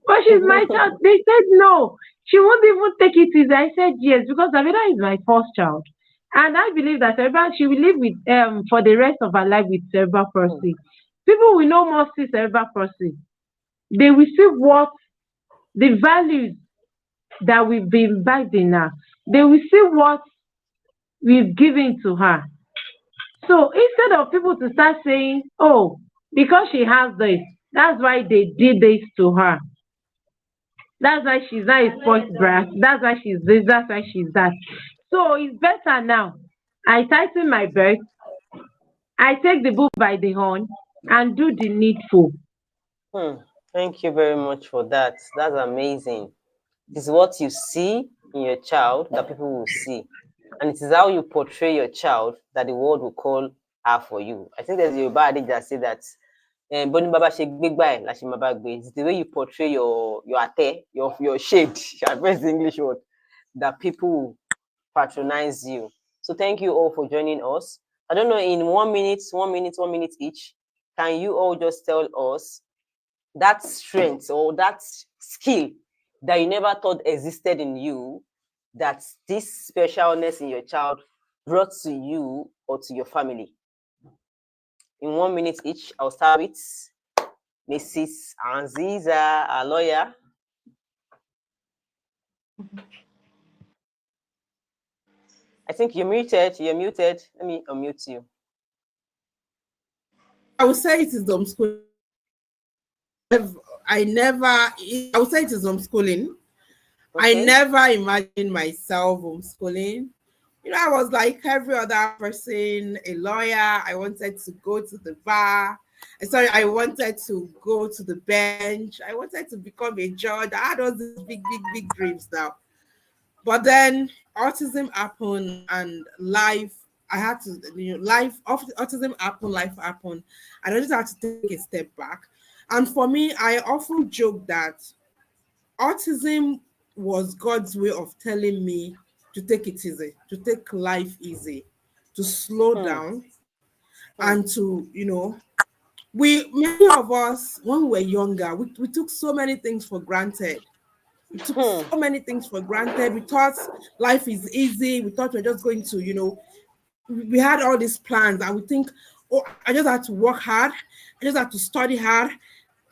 S4: But she's my child. They said no. She won't even take it easy. I said yes, because Avida is my first child. And I believe that she will live with for the rest of her life with cerebral
S1: Hmm.
S4: palsy. People will no more see cerebral palsy. They will see what the values that we've been imbibed in her. They will see what we've given to her. So instead of people to start saying, "Oh, because she has this, that's why they did this to her. That's why she's not a spoiled brat. That's why she's this. That's why she's that." So it's better now. I tighten my belt. I take the bull by the horn and do the needful.
S1: Hmm. Thank you very much for that. That's amazing. It is what you see in your child that people will see. And it is how you portray your child that the world will call her for you. I think there's a Yoruba adage that say that Boni Baba ṣe gbégbá ẹ̀ la ṣe máa bá gbé. It's the way you portray your ate, your shade, I press the English word, that people will patronize you. So thank you all for joining us. I don't know, in 1 minute, 1 minute, 1 minute each, can you all just tell us that strength or that skill that you never thought existed in you, that this specialness in your child brought to you or to your family? In 1 minute each, I'll start with Mrs. Anziza, our lawyer. I think you're muted. You're muted. Let me unmute you.
S3: I would say it is homeschooling. I would say it is homeschooling. I
S1: Okay.
S3: never imagined myself homeschooling. You know, I was like every other person, a lawyer. I wanted to go to the bar. Sorry, I wanted to go to the bench. I wanted to become a judge. I had all these big, big, big dreams now. But then autism happened and life, I had to, autism happened, life happened. And I just had to take a step back. And for me, I often joke that autism was God's way of telling me to take it easy, to take life easy, to slow
S1: Hmm.
S3: down,
S1: Hmm.
S3: and to, many of us, when we were younger, we took so many things for granted. We took
S1: Hmm.
S3: so many things for granted. We thought life is easy. We thought we're just going to, we had all these plans and we think, oh, I just had to work hard. I just had to study hard.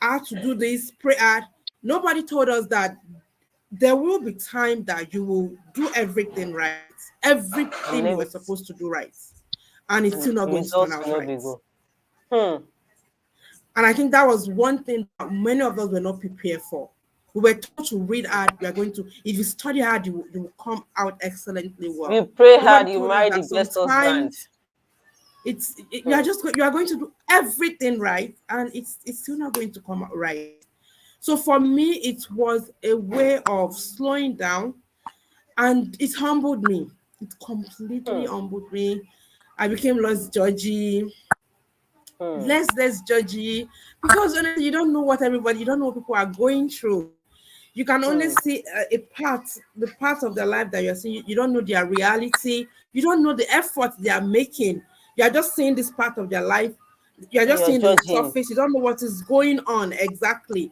S3: I had to do this, pray hard. Nobody told us that there will be time that you will do everything right,
S1: And
S3: everything you were
S1: every
S3: supposed to do right, and it's
S1: and
S3: still not
S1: the
S3: going to turn
S1: results
S3: out
S1: will not be
S3: right.
S1: good. Hmm.
S3: And I think that was one thing that many of us were not prepared for. We were told to read hard. We are going to, if you study hard, you will come out excellently well.
S1: You pray
S3: Nobody
S1: hard, you
S3: told us
S1: marry
S3: that
S1: the best husband.
S3: sometimes you are
S1: Hmm.
S3: just you are going to do everything right, and it's still not going to come out right. So for me, it was a way of slowing down, and it humbled me. It completely
S1: Hmm.
S3: humbled me. I became less judgy,
S1: Hmm.
S3: less judgy, because honestly, you don't know what people are going through. You can only
S1: Hmm.
S3: see the part of their life that you're seeing. You don't know their reality. You don't know the effort they are making. You are just seeing this part of their life. You are
S1: And
S3: just
S1: you're
S3: seeing the
S1: judging.
S3: surface. You don't know what is going on exactly.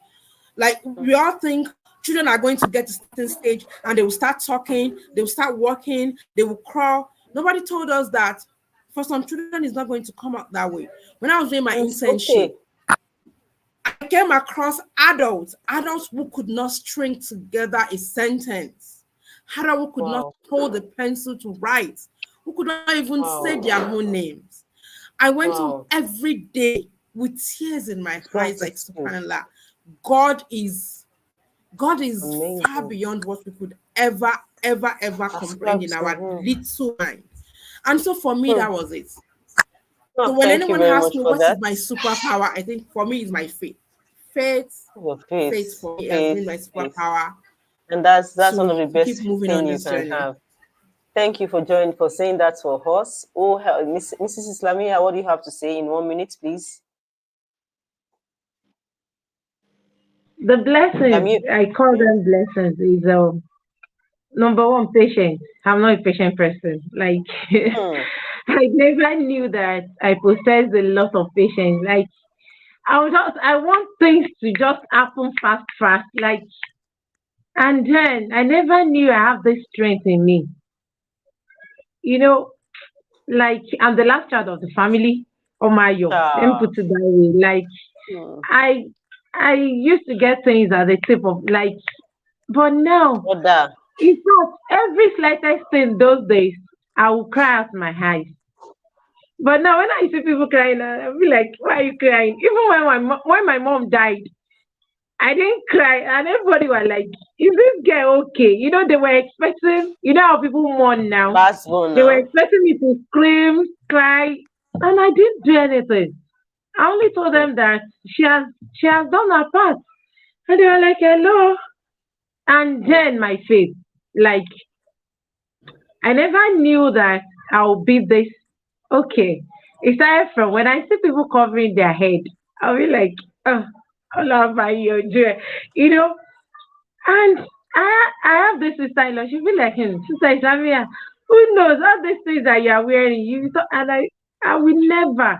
S3: Like
S1: Hmm.
S3: we all think children are going to get to a certain stage and they will start talking, they will start walking, they will crawl. Nobody told us that for some children it's not going to come out that way. When I was doing my
S1: It's
S3: internship,
S1: okay.
S3: I came across adults who could not string together a sentence, adults who could not
S1: Wow.
S3: hold a pencil to write, who could not even say
S1: Wow.
S3: their own names. I went home
S1: Wow.
S3: every day with tears in my eyes, like
S1: Gratitude.
S3: subhanallah. God is God is far
S1: Amazing.
S3: beyond what we could ever comprehend
S1: Ascribe
S3: in
S1: to
S3: our
S1: him.
S3: little mind. And so for me,
S1: Hmm.
S3: that was it. So
S1: Oh,
S3: when
S1: thank you
S3: anyone
S1: very
S3: asks
S1: much
S3: me
S1: for
S3: what is
S1: that.
S3: my superpower, I think for me is my faith. Faith,
S1: Your
S3: faith
S1: faith,
S3: for me has been
S1: faith,
S3: my
S1: faith.
S3: superpower
S1: And that's one of
S3: to
S1: the
S3: keep
S1: best
S3: moving
S1: thing
S3: on
S1: you
S3: this
S1: can
S3: journey.
S1: have. Thank you for saying that for us. Oh, Mrs. Islamia, what do you have to say in 1 minute, please?
S4: The blessings,
S1: Islamia.
S4: I call
S1: Hmm?
S4: them blessings, is number one, patience. I'm not a patient person. Like
S1: Hmm.
S4: I never knew that I possessed a lot of patience. Like I want things to just happen fast. Like, and then I never knew I have this strength in me. You know, like I'm the last child of the family. Oh my yo, let me
S1: Ah.
S4: put it that way. Like
S1: Hmm.
S4: I I used to get things at the tip of like, but now
S1: Order.
S4: in fact every slightest thing those days I will cry out my eyes. But now when I see people crying, I'll be like, why are you crying? Even when my mom died, I didn't cry, and everybody was like, "Is this girl okay?" You know, they were expecting. You know how people mourn now.
S1: Backbone
S4: They were
S1: now.
S4: expecting me to scream, cry, and I didn't do anything. I only told
S1: Hmm.
S4: them that she has done her part, and they were like, "Hello." And
S1: Hmm.
S4: then my faith, like I never knew that I'll be this. Okay, it started from when I see people covering their head. I'll be like, "Oh, Allah, by your joy," you know. And I have this sister in law. She be like, Sister Islamia, who knows all these things that you are wearing? And I will never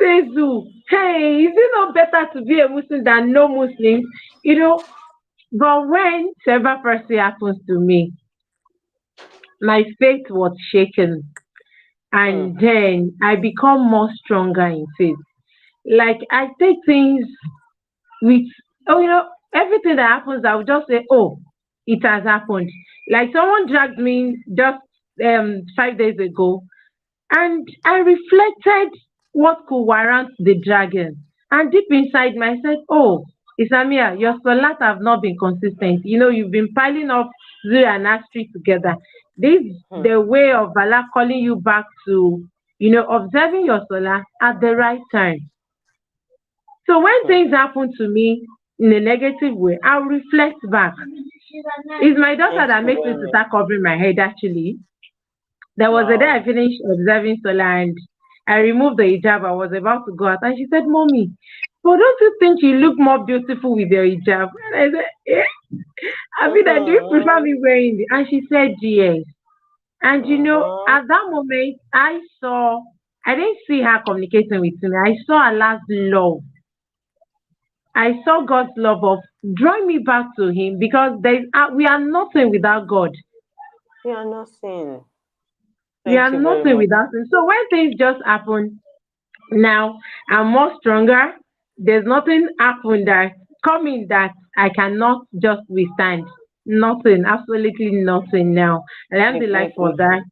S4: say Zoo. Hey, is it not better to be a Muslim than no Muslims? You know, but when several person happens to me, my faith was shaken.
S1: Hmm.
S4: And then I become more stronger in faith. Like I take things with everything that happens I would just say, oh, it has happened. Like someone dragged me just 5 days ago, and I reflected what could warrant the dragging, and deep inside me I said, oh, Isamia, your salat have not been consistent. You've been piling up zero and astri together. This
S1: Hmm.
S4: the way of Allah calling you back to observing your salah at the right time. So when
S1: Hmm.
S4: things happen to me in a negative way, I'll reflect back. It's my daughter
S1: Thank
S4: that
S1: you
S4: makes me
S1: very
S4: to
S1: much.
S4: start covering my head actually. There was a day I
S1: Wow.
S4: finished observing Sola and I removed the hijab. I was about to go out and she said, Mommy, but don't you think you look more beautiful with your hijab? And I said, I mean, do you prefer
S1: Uh-huh.
S4: me wearing it? And she said, yes. And
S1: Uh-huh.
S4: at that moment, I didn't see her communicating with me. I saw Allah's love. I saw God's love of drawing me back to Him because we are nothing without God.
S1: You are nothing.
S4: We are
S1: Thank you very
S4: nothing
S1: much.
S4: without Him. So when things just happen, now I'm more stronger. There's nothing happen that coming that I cannot just withstand. Nothing, absolutely nothing now.
S1: We
S4: Alhamdulillah
S1: believe
S4: for
S1: in
S4: that.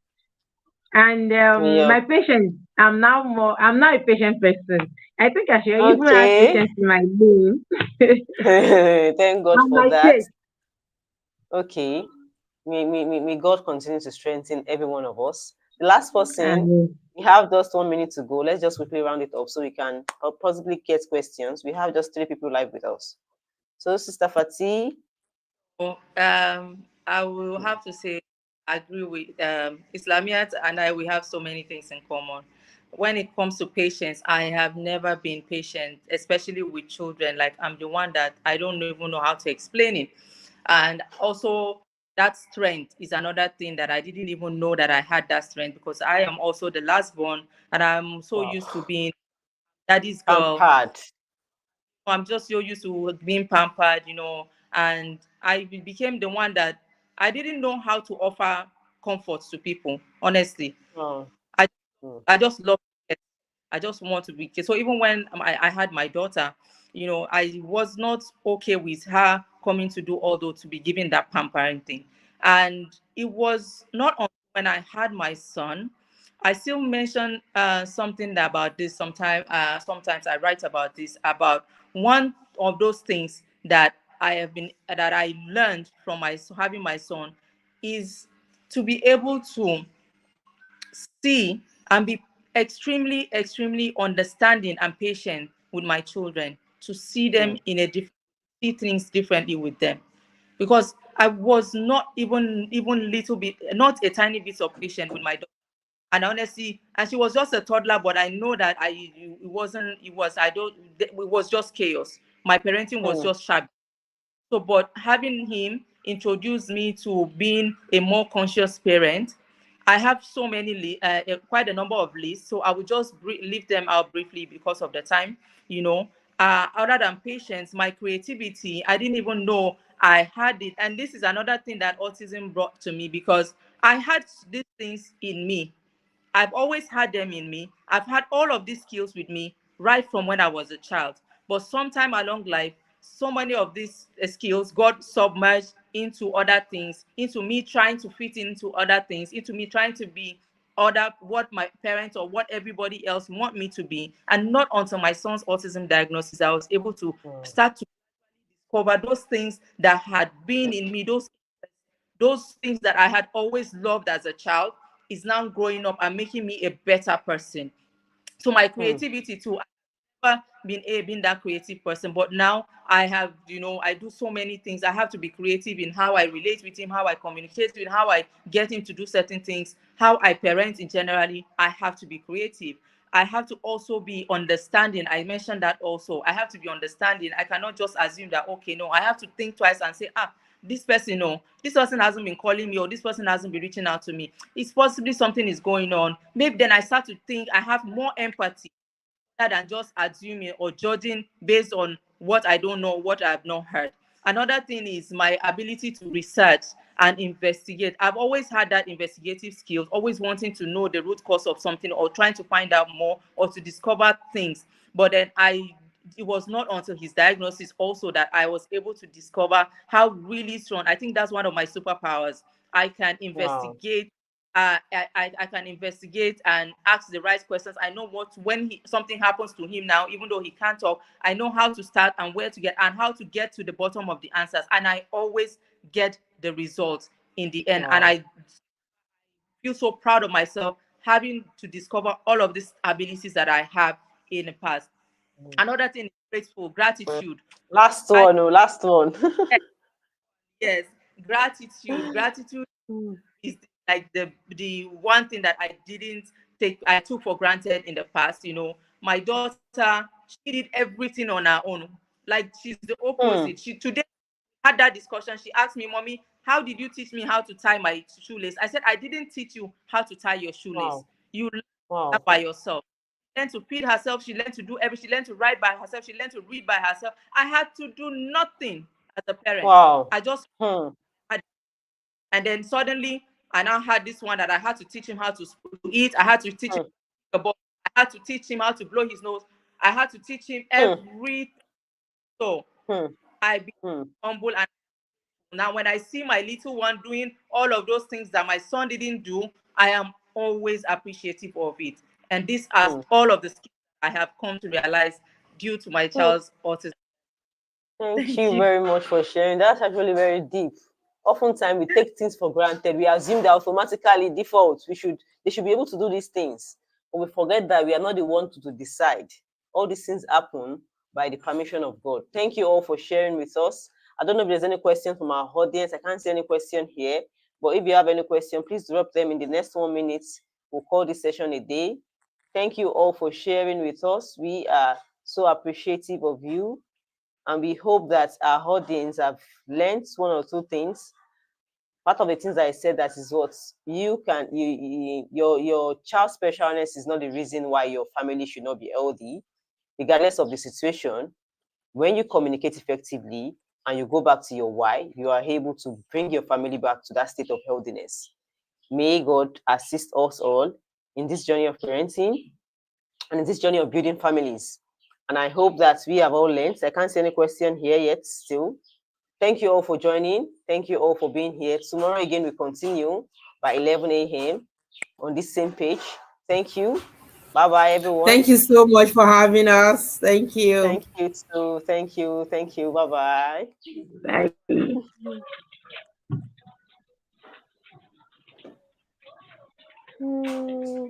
S4: And
S1: yeah.
S4: my patience, I'm now a patient person. I think I should even add
S1: Okay.
S4: patience in my name.
S1: Thank God
S4: And
S1: for
S4: my
S1: that.
S4: case.
S1: Okay. May God continue to strengthen every one of us. The last person,
S4: And
S1: we have just 1 minute to go. Let's just quickly round it up so we can possibly get questions. We have just three people live with us. So, Sister Fati.
S2: I will have to say, I agree with Islamiat and I. We have so many things in common. When it comes to patience, I have never been patient, especially with children. Like I'm the one that I don't even know how to explain it, and also that strength is another thing that I didn't even know that I had that strength because I am also the last born, and I'm so
S1: Wow.
S2: used to being daddy's girl.
S1: Pampered.
S2: I'm just so used to being pampered, and I became the one that I didn't know how to offer comfort to people. Honestly,
S1: Oh.
S2: I
S1: Mm.
S2: I just love it. I just want to be. So even when I had my daughter, I was not okay with her coming to do all those to be given that pampering thing, and it was not until when I had my son. I still mention something about this. Sometimes I write about this about one of those things that I learned from my having my son is to be able to see and be extremely understanding and patient with my children, to see them
S1: Mm.
S2: in a different, see things differently with them, because I was not even little bit, not a tiny bit of patient with my daughter. And honestly, and she was just a toddler, but I know that it wasn't, it was, I don't, it was just chaos. My parenting was
S1: Mm.
S2: just sharp. So, but having him introduce me to being a more conscious parent, I have so many, quite a number of lists. So I will just leave them out briefly because of the time. You know, Other than patience, my creativity, I didn't even know I had it. And this is another thing that autism brought to me, because I had these things in me. I've always had them in me. I've had all of these skills with me right from when I was a child. But sometime along life, so many of these skills got submerged into other things, into me trying to fit into other things, into me trying to be other what my parents or what everybody else want me to be. And not until my son's autism diagnosis, I was able to
S1: Mm.
S2: start to cover those things that had been in me, those things that I had always loved as a child is now growing up and making me a better person. So my
S1: Mm.
S2: creativity too, I've never been that creative person, but now I have, I do so many things. I have to be creative in how I relate with him, how I communicate with him, how I get him to do certain things, how I parent in generally. I have to be creative. I have to also be understanding. I mentioned that also. I have to be understanding. I cannot just assume that, okay, no, I have to think twice and say, this person, no, this person hasn't been calling me, or this person hasn't been reaching out to me. It's possibly something is going on. Maybe then I start to think, I have more empathy rather than just assuming or judging based on what I don't know, what I've not heard. Another thing is my ability to research and investigate. I've always had that investigative skills, always wanting to know the root cause of something or trying to find out more or to discover things. But then it was not until his diagnosis also that I was able to discover how really strong. I think that's one of my superpowers. I can
S1: Wow.
S2: investigate. I can investigate and ask the right questions. I know what when something happens to him now, even though he can't talk, I know how to start and where to get and how to get to the bottom of the answers. And I always get the results in the end. And
S1: Wow.
S2: I feel so proud of myself having to discover all of these abilities that I have in the past.
S1: Mm.
S2: Another thing is grateful, gratitude.
S1: Last
S2: I
S1: one. Oh, last one.
S2: Yes, gratitude. Gratitude
S1: Mm.
S2: is like the one thing that I took for granted in the past. My daughter, she did everything on her own. Like she's the
S1: Mm.
S2: opposite. She today had that discussion. She asked me, Mommy, how did you teach me how to tie my shoelace? I said, I didn't teach you how to tie your shoelace.
S1: Wow.
S2: You learned that
S1: Wow.
S2: by yourself. She learned to feed herself. She learned to do everything. She learned to write by herself. She learned to read by herself. I had to do nothing as a parent.
S1: Wow.
S2: I just
S1: Hmm.
S2: had, and then suddenly I now had this one that I had to teach him how to eat. I had to teach him
S1: Hmm.
S2: about. I had to teach him how to blow his nose. I had to teach him
S1: Hmm.
S2: everything. So
S1: Hmm.
S2: I became
S1: Hmm.
S2: humble. And now when I see my little one doing all of those things that my son didn't do, I am always appreciative of it. And these are
S1: Hmm.
S2: all of the skills I have come to realize due to my
S1: Hmm.
S2: child's autism.
S1: Thank
S2: Thank
S1: you
S2: you.
S1: very much for sharing. That's actually very deep. Oftentimes we take things for granted. We assume that automatically default. They should be able to do these things. But we forget that we are not the one to decide. All these things happen by the permission of God. Thank you all for sharing with us. I don't know if there's any question from our audience. I can't see any question here. But if you have any question, please drop them in the next 1 minute. We'll call this session a day. Thank you all for sharing with us. We are so appreciative of you. And we hope that our audience have learned one or two things. Part of the things that I said, that is what you can, your child's specialness is not the reason why your family should not be healthy, regardless of the situation. When you communicate effectively and you go back to your why, you are able to bring your family back to that state of healthiness. May God assist us all in this journey of parenting and in this journey of building families. And I hope that we have all learned. I can't see any question here yet still. Thank you all for joining. Thank you all for being here. Tomorrow again, we continue by 11 a.m. on this same page. Thank you. Bye-bye, everyone.
S3: Thank you so much for having us. Thank you.
S1: Thank you too. Thank you. Thank you. Bye-bye.
S4: Bye.
S1: Hmm.